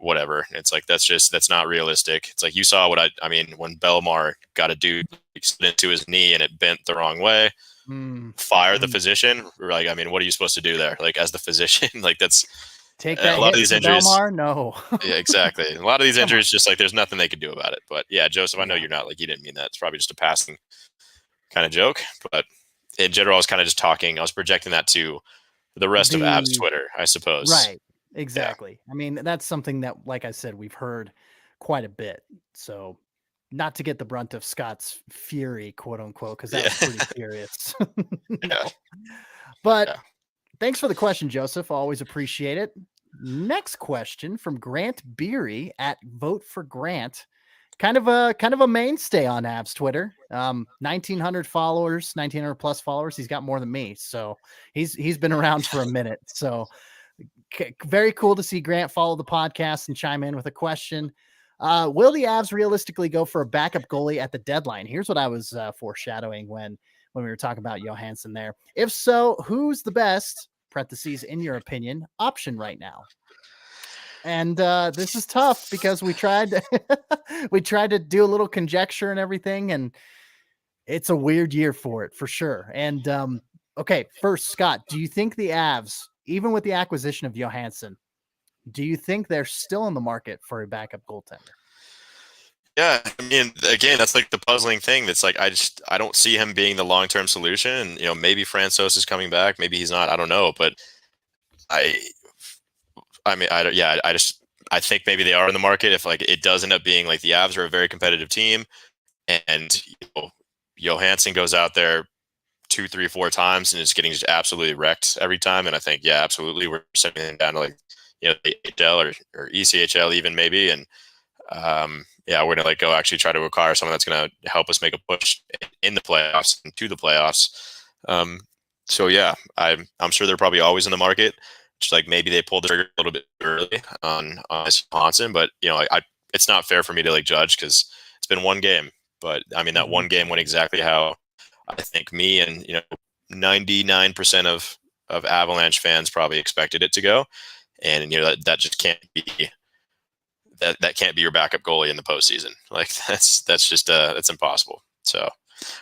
whatever. It's like that's not realistic. It's like you saw what when Belmar got a dude slid into his knee and it bent the wrong way. Fire the physician. We're like, what are you supposed to do there? Like as the physician, like that's take that. A lot of these injuries. Belmar? No. Yeah, exactly. A lot of these injuries, just like there's nothing they could do about it. But yeah, Joseph, I know you're not like you didn't mean that. It's probably just a passing kind of joke. But in general, I was kind of just talking. I was projecting that to the rest of Avs Twitter, I suppose. Right. Exactly. Yeah. That's something that, like I said, we've heard quite a bit. So not to get the brunt of Scott's fury, quote unquote, because that was pretty furious. But thanks for the question, Joseph. Always appreciate it. Next question from Grant Beery at Vote for Grant. Kind of a mainstay on Avs Twitter. 1,900 followers, 1,900 plus followers. He's got more than me, so he's been around for a minute. So very cool to see Grant follow the podcast and chime in with a question. Will the Avs realistically go for a backup goalie at the deadline? Here's what I was foreshadowing when we were talking about Johansson there. If so, who's the best, parentheses, in your opinion, option right now? And this is tough because we tried to do a little conjecture and everything, and it's a weird year for it, for sure. And okay, first, Scott, do you think the Avs, even with the acquisition of Johansson, do you think they're still in the market for a backup goaltender? Yeah, again, that's like the puzzling thing. That's like I don't see him being the long-term solution. And maybe Francouz is coming back, maybe he's not. I don't know, but I think maybe they are in the market if like it does end up being like the Avs are a very competitive team, and Johansson goes out there 2, 3, 4 times and is getting just absolutely wrecked every time. And I think absolutely we're sending him down to like the AHL or ECHL even maybe, and we're gonna like go actually try to acquire someone that's gonna help us make a push in the playoffs and to the playoffs. So yeah, I'm sure they're probably always in the market. Just like maybe they pulled the trigger a little bit early on Johansson, but it's not fair for me to like judge because it's been one game. But that one game went exactly how I think me and 99% of Avalanche fans probably expected it to go, and that just can't be that can't be your backup goalie in the postseason. Like that's just that's impossible. So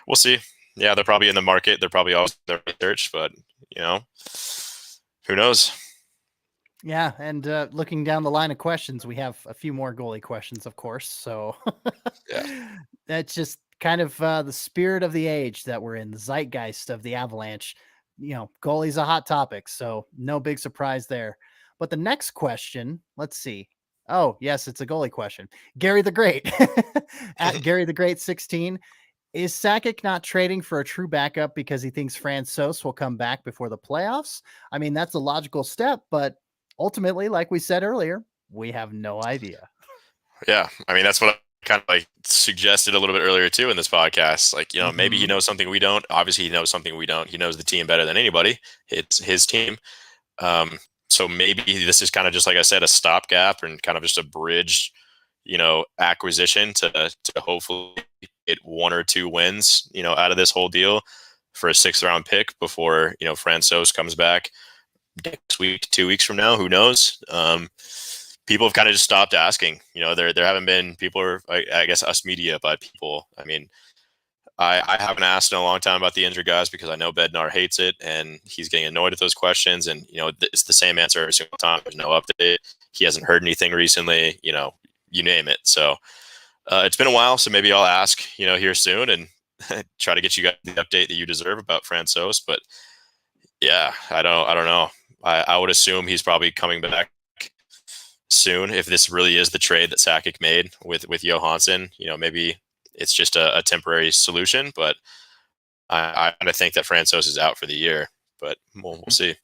we'll see. Yeah, they're probably in the market. They're probably always in their research, but who knows? Yeah, and looking down the line of questions, we have a few more goalie questions, of course. So yeah, that's just kind of the spirit of the age that we're in, the zeitgeist of the Avalanche. Goalie's a hot topic, so no big surprise there. But the next question, let's see. Oh, yes, it's a goalie question. Gary the Great at Gary the Great 16. Is Sakic not trading for a true backup because he thinks Francouz will come back before the playoffs? I mean, that's a logical step, but ultimately, like we said earlier, we have no idea. Yeah, I mean that's what I kind of like suggested a little bit earlier too in this podcast. Like, maybe he knows something we don't. Obviously, he knows something we don't. He knows the team better than anybody. It's his team. So maybe this is kind of just like I said, a stopgap and kind of just a bridge, acquisition to hopefully get 1 or 2 wins, out of this whole deal for a 6th round pick before Francouz comes back next week, 2 weeks from now. Who knows? People have kind of just stopped asking. There haven't been people, or I guess us media, but people. I mean, I haven't asked in a long time about the injured guys because I know Bednar hates it and he's getting annoyed at those questions. And, it's the same answer every single time. There's no update. He hasn't heard anything recently, you name it. So it's been a while. So maybe I'll ask, here soon and try to get you guys the update that you deserve about Francouz. But yeah, I don't know. I would assume he's probably coming back soon if this really is the trade that Sakic made with Johansson. Maybe it's just a temporary solution, but I think that Francouz is out for the year, but we'll see.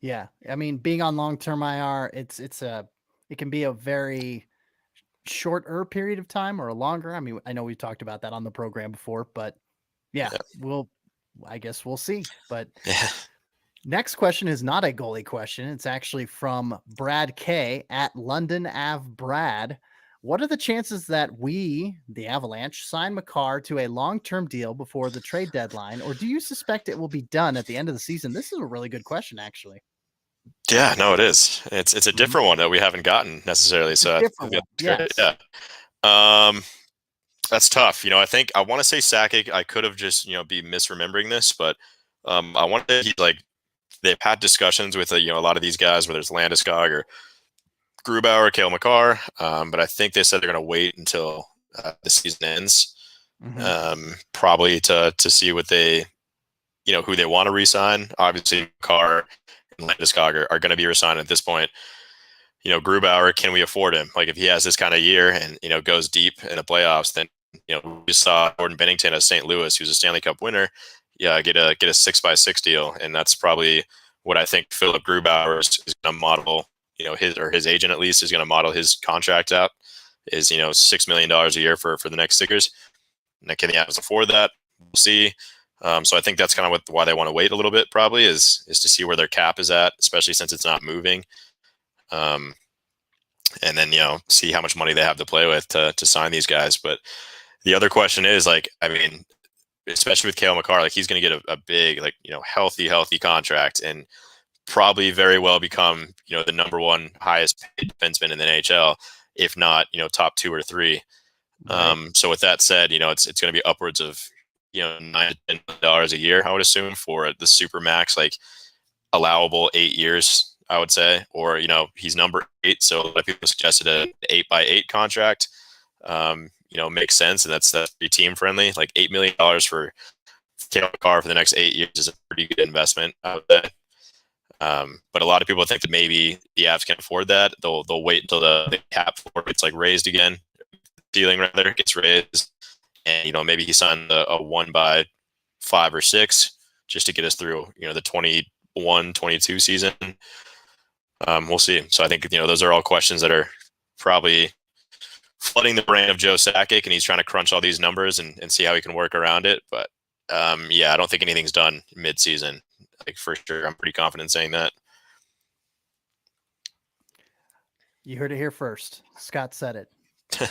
Yeah. I mean, being on long-term IR, it can be a very shorter period of time or a longer. I mean, I know we talked about that on the program before, but yeah. I guess we'll see. But yeah. Next question is not a goalie question. It's actually from Brad K at London Ave Brad. What are the chances that we, the Avalanche, sign Makar to a long-term deal before the trade deadline, or do you suspect it will be done at the end of the season? This is a really good question, actually. Yeah, no, it is. It's a different one that we haven't gotten necessarily. So yes. Yeah. That's tough. I think I want to say Sakic. I could have just be misremembering this, but I want to. He's like they've had discussions with a lot of these guys, whether it's Landeskog or Grubauer, Cale Makar, but I think they said they're going to wait until the season ends, probably to see what they, who they want to re-sign. Obviously, Makar and Landeskog are going to be re-signed at this point. Grubauer, can we afford him? Like if he has this kind of year and goes deep in the playoffs, then we just saw Jordan Bennington at St. Louis, who's a Stanley Cup winner. Yeah, get a 6x6 deal, and that's probably what I think Philip Grubauer is going to model. His agent at least is going to model his contract out is $6 million a year for the next 6 years. Now, can the Avs afford that? We'll see. So I think that's kind of why they want to wait a little bit. Probably is to see where their cap is at, especially since it's not moving. And then see how much money they have to play with to sign these guys. But the other question is especially with Cale Makar, he's going to get a big healthy contract and probably very well become the number 1 highest paid defenseman in the NHL, if not top 2 or 3. Right. So with that said, it's going to be upwards of $9 to $10 a year, I would assume, for the super max allowable 8 years, I would say, or he's number 8, so a lot of people suggested an 8x8 contract. Makes sense, and that's pretty team friendly. Like $8 million for Cale Makar for the next 8 years is a pretty good investment, I would say. But a lot of people think that maybe the Avs can afford that. They'll wait until the cap floor gets raised again, ceiling rather gets raised, and maybe he signed a 1x5 or 6 just to get us through the 21-22 season. We'll see. So I think those are all questions that are probably flooding the brain of Joe Sakic, and he's trying to crunch all these numbers and see how he can work around it. But I don't think anything's done mid-season. For sure, I'm pretty confident saying that. You heard it here first. Scott said it.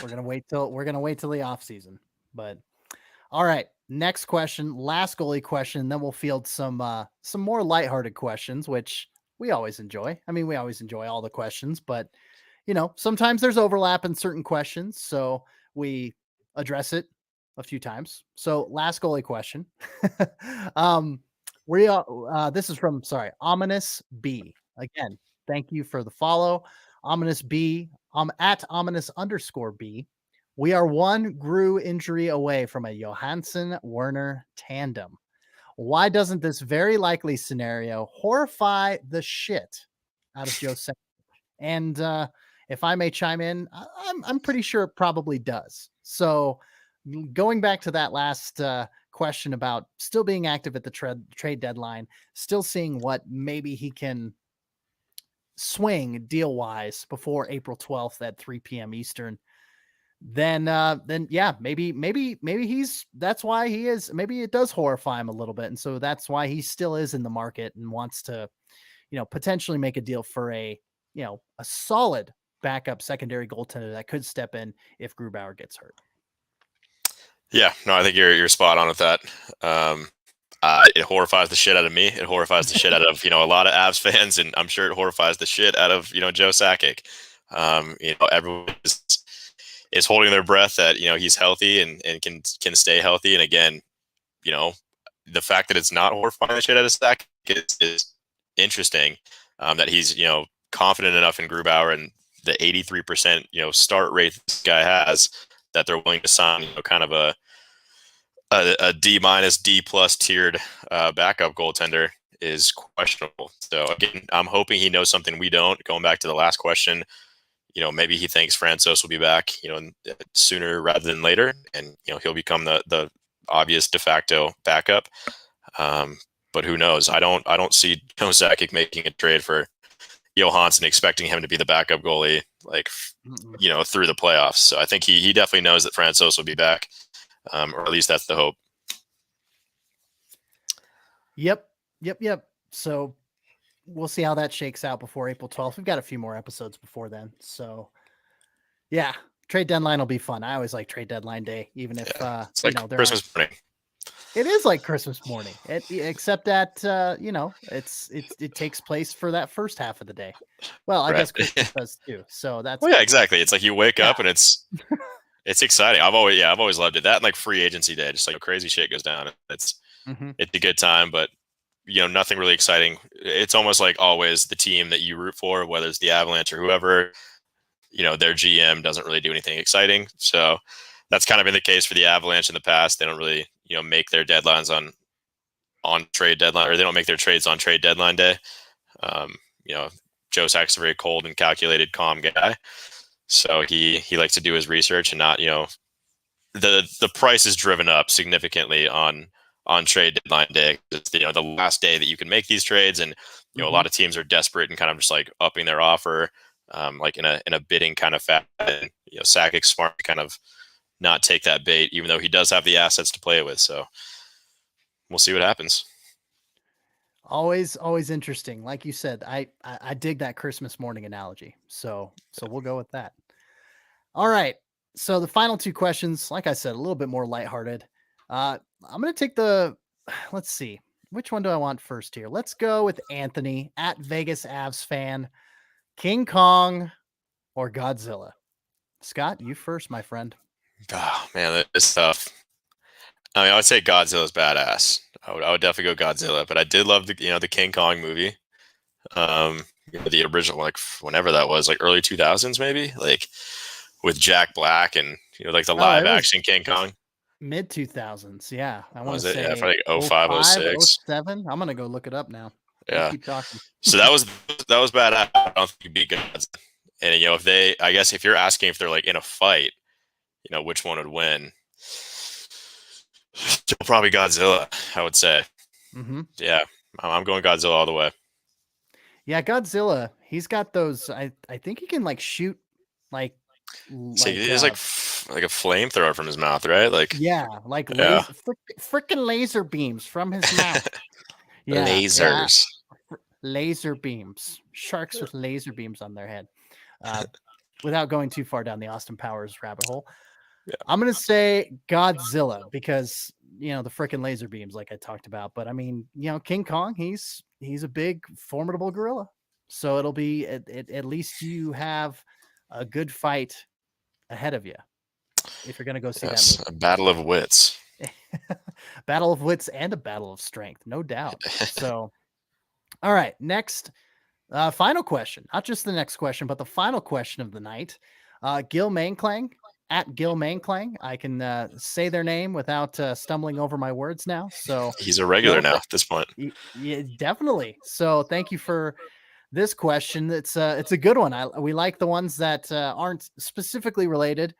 We're gonna wait till the off season. But all right, next question, last goalie question. Then we'll field some more lighthearted questions, which we always enjoy. I mean, we always enjoy all the questions, but sometimes there's overlap in certain questions, so we address it a few times. So last goalie question. This is from Ominous B. Again, thank you for the follow. Ominous B, at ominous_B. We are one Gru injury away from a Johansson-Werner tandem. Why doesn't this very likely scenario horrify the shit out of Joe Sakic? And if I may chime in, I'm pretty sure it probably does. So going back to that last question about still being active at the trade deadline, still seeing what maybe he can swing deal wise before April 12th at 3 p.m. Eastern. Then yeah, maybe that's why he is. Maybe it does horrify him a little bit, and so that's why he still is in the market and wants to, potentially make a deal for a solid backup secondary goaltender that could step in if Grubauer gets hurt. Yeah, no, I think you're spot on with that. It horrifies the shit out of me. It horrifies the shit out of a lot of Avs fans, and I'm sure it horrifies the shit out of Joe Sakic. Everyone is holding their breath that he's healthy and can stay healthy. And again, the fact that it's not horrifying the shit out of Sakic is interesting. That he's confident enough in Grubauer and the 83% start rate this guy has, that they're willing to sign kind of a D minus D plus tiered backup goaltender is questionable. So again, I'm hoping he knows something we don't. Going back to the last question, maybe he thinks Francouz will be back sooner rather than later, and he'll become the obvious de facto backup. But who knows? I don't see Joe Sakic making a trade for Johansson expecting him to be the backup goalie through the playoffs. So I think he definitely knows that Francouz will be back. Or at least that's the hope. Yep. So we'll see how that shakes out before April 12th. We've got a few more episodes before then. So yeah, trade deadline will be fun. I always like trade deadline day, even if it's like Christmas morning. It is like Christmas morning, except that it takes place for that first half of the day. Well, I guess Christmas does too. So that's exactly. It's like you wake up and it's exciting. I've always loved it. That and like free agency day, just like crazy shit goes down. It's a good time, but nothing really exciting. It's almost like always the team that you root for, whether it's the Avalanche or whoever, their GM doesn't really do anything exciting. So that's kind of been the case for the Avalanche in the past. They don't really, make their deadlines on trade deadline, or they don't make their trades on trade deadline day. Joe Sakic's a very cold and calculated, calm guy. So he likes to do his research and not, the price is driven up significantly on trade deadline day. It's the last day that you can make these trades, and a lot of teams are desperate and kind of just like upping their offer, like in a bidding kind of fashion. And, Sakic's smart to kind of not take that bait, even though he does have the assets to play with. So we'll see what happens. Always interesting. Like you said, I dig that Christmas morning analogy. So we'll go with that. All right. So the final two questions, like I said, a little bit more lighthearted. I'm going to take let's see. Which one do I want first here? Let's go with Anthony at Vegas Avs fan. King Kong or Godzilla? Scott, you first, my friend. Oh, man, it's tough. I mean, I would say Godzilla's badass. I would definitely go Godzilla, but I did love the King Kong movie. The original, like whenever that was, like early 2000s, maybe, like with Jack Black and like the live action King Kong. Mid 2000s, yeah. I want to say yeah, like 05, 06. 07. I'm gonna go look it up now. Yeah, keep talking. So that was badass. I don't think you'd beat Godzilla. And if you're asking if they're like in a fight, which one would win? Probably Godzilla, I would say. Yeah, I'm going Godzilla all the way. Yeah, Godzilla. He's got those. I think he can like shoot like. So he has like a flamethrower from his mouth, right? Like freaking laser beams from his mouth. Yeah, lasers. Yeah. Laser beams. Sharks with laser beams on their head. Without going too far down the Austin Powers rabbit hole. Yeah. I'm going to say Godzilla because, the freaking laser beams like I talked about. But I mean, King Kong, he's a big, formidable gorilla. So it'll be at least you have a good fight ahead of you if you're going to go see that movie. A battle of wits. Battle of wits and a battle of strength, no doubt. So, all right, next, final question. Not just the next question, but the final question of the night. Gil Mainklang. At Gil Mainklang. I can say their name without stumbling over my words now. So he's a regular now at this point. Yeah, definitely. So thank you for this question. It's a good one. We like the ones that aren't specifically related.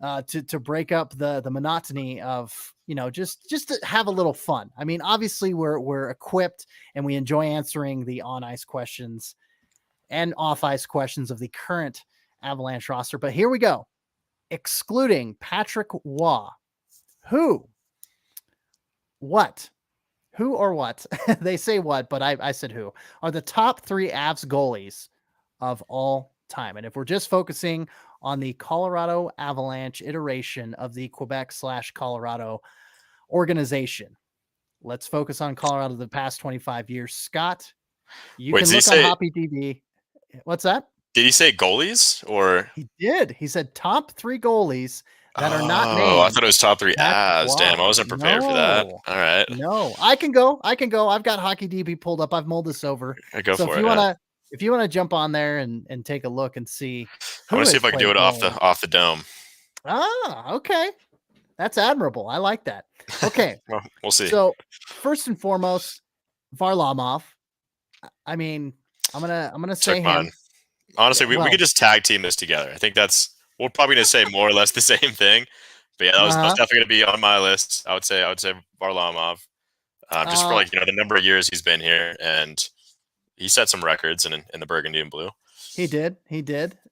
to break up the monotony of, just to have a little fun. I mean, obviously we're equipped and we enjoy answering the on ice questions and off ice questions of the current Avalanche roster. But here we go. Excluding Patrick Waugh, who or what they say what, but I said who are the top 3 Avs goalies of all time. And if we're just focusing on the Colorado Avalanche iteration of the Quebec/Colorado organization, let's focus on Colorado the past 25 years. Scott, you can look on HoppyDB. What's that? Did he say goalies or? He did. He said top 3 goalies that are not named. Oh, I thought it was top 3 Avs. Damn, I wasn't prepared for that. All right. No, I can go. I've got HockeyDB pulled up. I've mulled this over. Go so for it. If you want to jump on there and take a look and see, I want to see if I can do it off the dome. Ah, okay. That's admirable. I like that. Okay. Well, we'll see. So first and foremost, Varlamov. I mean, I'm gonna say him. Mine. Honestly, we could just tag team this together. I think we're probably gonna say more or less the same thing. But yeah, that was definitely gonna be on my list. I would say Varlamov. Just for the number of years he's been here, and he set some records in the Burgundy and Blue. He did.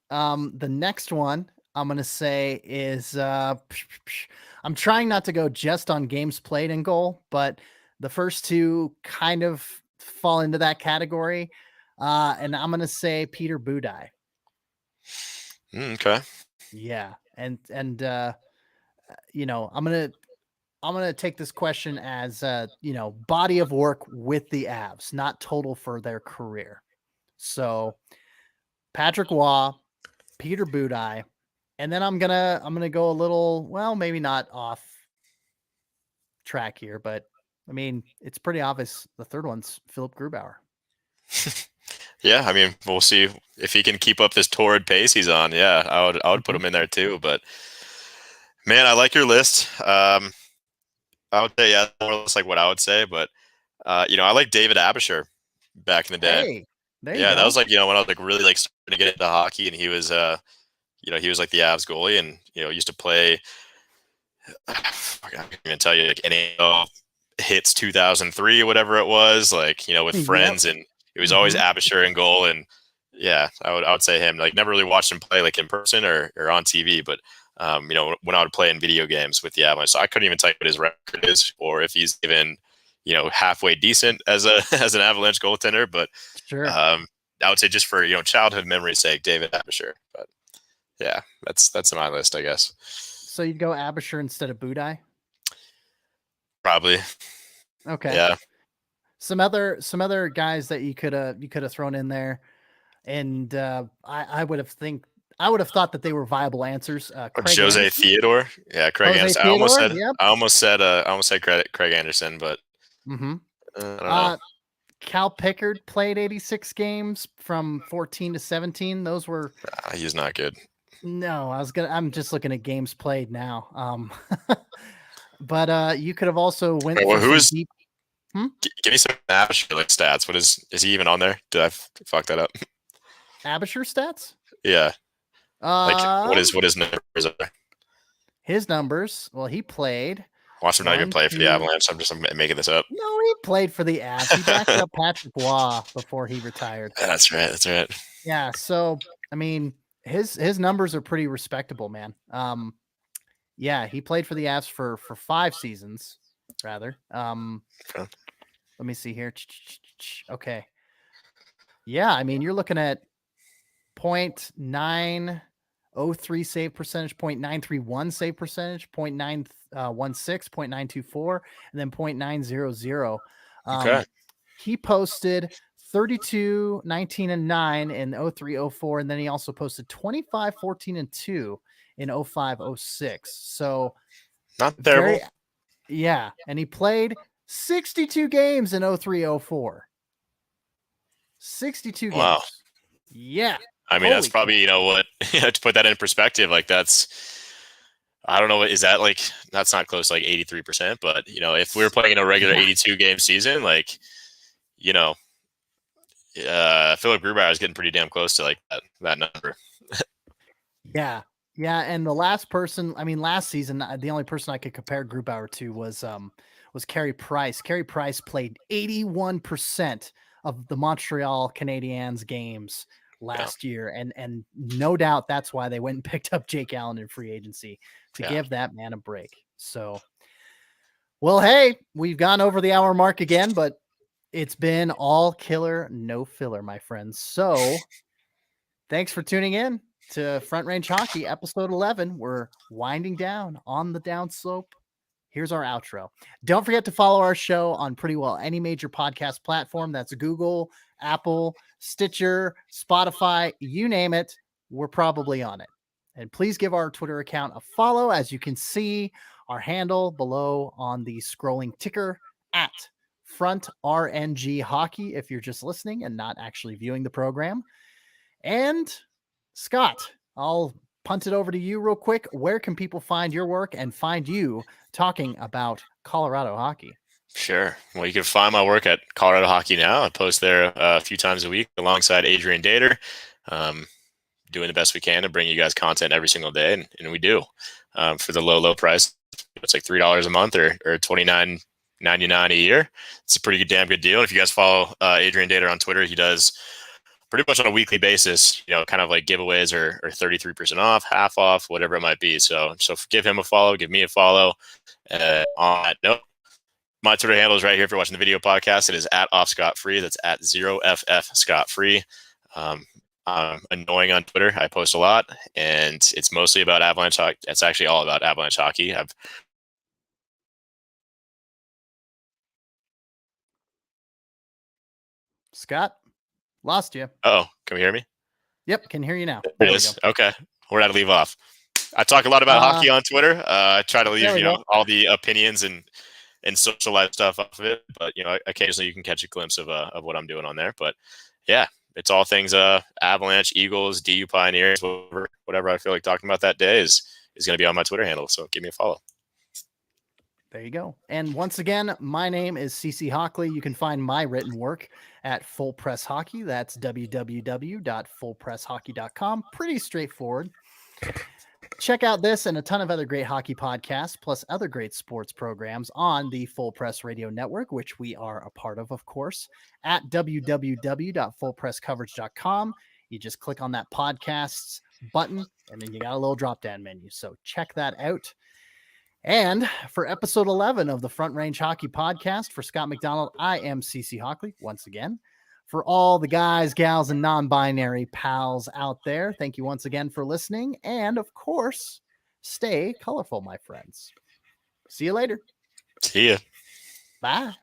The next one I'm gonna say is I'm trying not to go just on games played in goal, but the first 2 kind of fall into that category. And I'm gonna say Peter Budaj. Okay. Yeah, and I'm gonna take this question as body of work with the Avs, not total for their career. So Patrick Waugh, Peter Budaj, and then I'm gonna go a little, well, maybe not off track here, but I mean it's pretty obvious. The third one's Philip Grubauer. Yeah, I mean, we'll see if he can keep up this torrid pace he's on. Yeah, I would put him in there too. But man, I like your list. I would say more or less like what I would say, but I like David Abisher back in the day. Hey, that was when I was really starting to get into hockey, and he was he was like the Avs goalie, and used to play. I can't even tell you NHL hits 2003 or whatever it was, with friends and. It was always Abisher in goal, and yeah, I would say him. Never really watched him play in person or on TV, but when I would play in video games with the Avalanche, so I couldn't even tell you what his record is or if he's even halfway decent as an Avalanche goaltender. But sure, I would say just for childhood memory's sake, David Abisher. But yeah, that's on my list, I guess. So you'd go Abisher instead of Budaj? Probably. Okay. Yeah. Some other guys that you could have thrown in there, and I would have thought that they were viable answers. Jose Anderson? Theodore, yeah, Craig Anderson. I almost said Craig Anderson, but I don't know. Cal Pickard played 86 games from 14 to 17. Those were he's not good. No, I'm just looking at games played now. But you could have also went. Wait, well, deep. Give me some Abisher stats. What is he even on there? Did I fuck that up? Abisher stats? Yeah. What is numbers are there? His numbers. Well, he played. Watch him not even play for the Avalanche. I'm just making this up. No, he played for the Avs. He backed up Patrick Waugh before he retired. That's right. Yeah. So I mean, his numbers are pretty respectable, man. Yeah, he played for the Avs for 5 seasons, rather. Okay. Let me see here. Okay. Yeah, I mean, you're looking at 0.903 save percentage, 0.931 save percentage, 0.916, 0.924, and then 0.900. Okay. He posted 32, 19, and 9 in 03, 04, and then he also posted 25, 14, and 2 in 05, 06. So not terrible. Yeah, and he played 62 games in 03, 04. 62 games. Wow. Yeah. I mean, that's probably, what, to put that in perspective, that's, I don't know, is that that's not close to 83%, but, if we were playing in a regular 82 game season, Philip Grubauer is getting pretty damn close to that number. Yeah. Yeah, and the last person, I mean, last season, the only person I could compare Grubauer to was Carey Price. Carey Price played 81% of the Montreal Canadiens games last year, and no doubt that's why they went and picked up Jake Allen in free agency to give that man a break. So, well, hey, we've gone over the hour mark again, but it's been all killer, no filler, my friends. So, thanks for tuning in to Front Range Hockey, episode 11. We're winding down on the downslope. Here's our outro. Don't forget to follow our show on pretty well any major podcast platform. That's Google, Apple, Stitcher, Spotify, you name it. We're probably on it. And please give our Twitter account a follow. As you can see, our handle below on the scrolling ticker at Front RNG Hockey if you're just listening and not actually viewing the program. And Scott, I'll punt it over to you real quick. Where can people find your work and find you talking about Colorado hockey? Sure. Well, you can find my work at Colorado Hockey Now. I post there a few times a week alongside Adrian Dater, doing the best we can to bring you guys content every single day, and we do for the low price. It's like $3 a month or $29.99 a year. It's a pretty damn good deal. And if you guys follow Adrian Dater on Twitter, he does pretty much on a weekly basis, kind of like giveaways or 33% off, half off, whatever it might be. So give him a follow, give me a follow. On that note, my Twitter handle is right here if you're watching the video podcast. It is at @offscottfree. That's at 0FF I'm annoying on Twitter. I post a lot, and it's mostly about Avalanche hockey. It's actually all about Avalanche hockey. Scott, lost you. Oh, can we hear me? Yep, can hear you now. There it is. Okay. Where did I leave off? I talk a lot about hockey on Twitter. I try to leave, all the opinions and social life stuff off of it. But, occasionally you can catch a glimpse of what I'm doing on there. But yeah, it's all things Avalanche, Eagles, DU Pioneers, whatever I feel like talking about that day is going to be on my Twitter handle. So give me a follow. There you go. And once again, my name is CC Hawkley. You can find my written work at Full Press Hockey. That's www.fullpresshockey.com. Pretty straightforward. Check out this and a ton of other great hockey podcasts, plus other great sports programs on the Full Press Radio Network, which we are a part of course, at www.fullpresscoverage.com. You just click on that podcasts button, and then you got a little drop-down menu. So check that out. And for episode 11 of the Front Range Hockey Podcast, for Scott McDonald, I am CC Hawkley once again. For all the guys, gals, and non-binary pals out there, thank you once again for listening. And of course, stay colorful, my friends. See you later. See ya. Bye.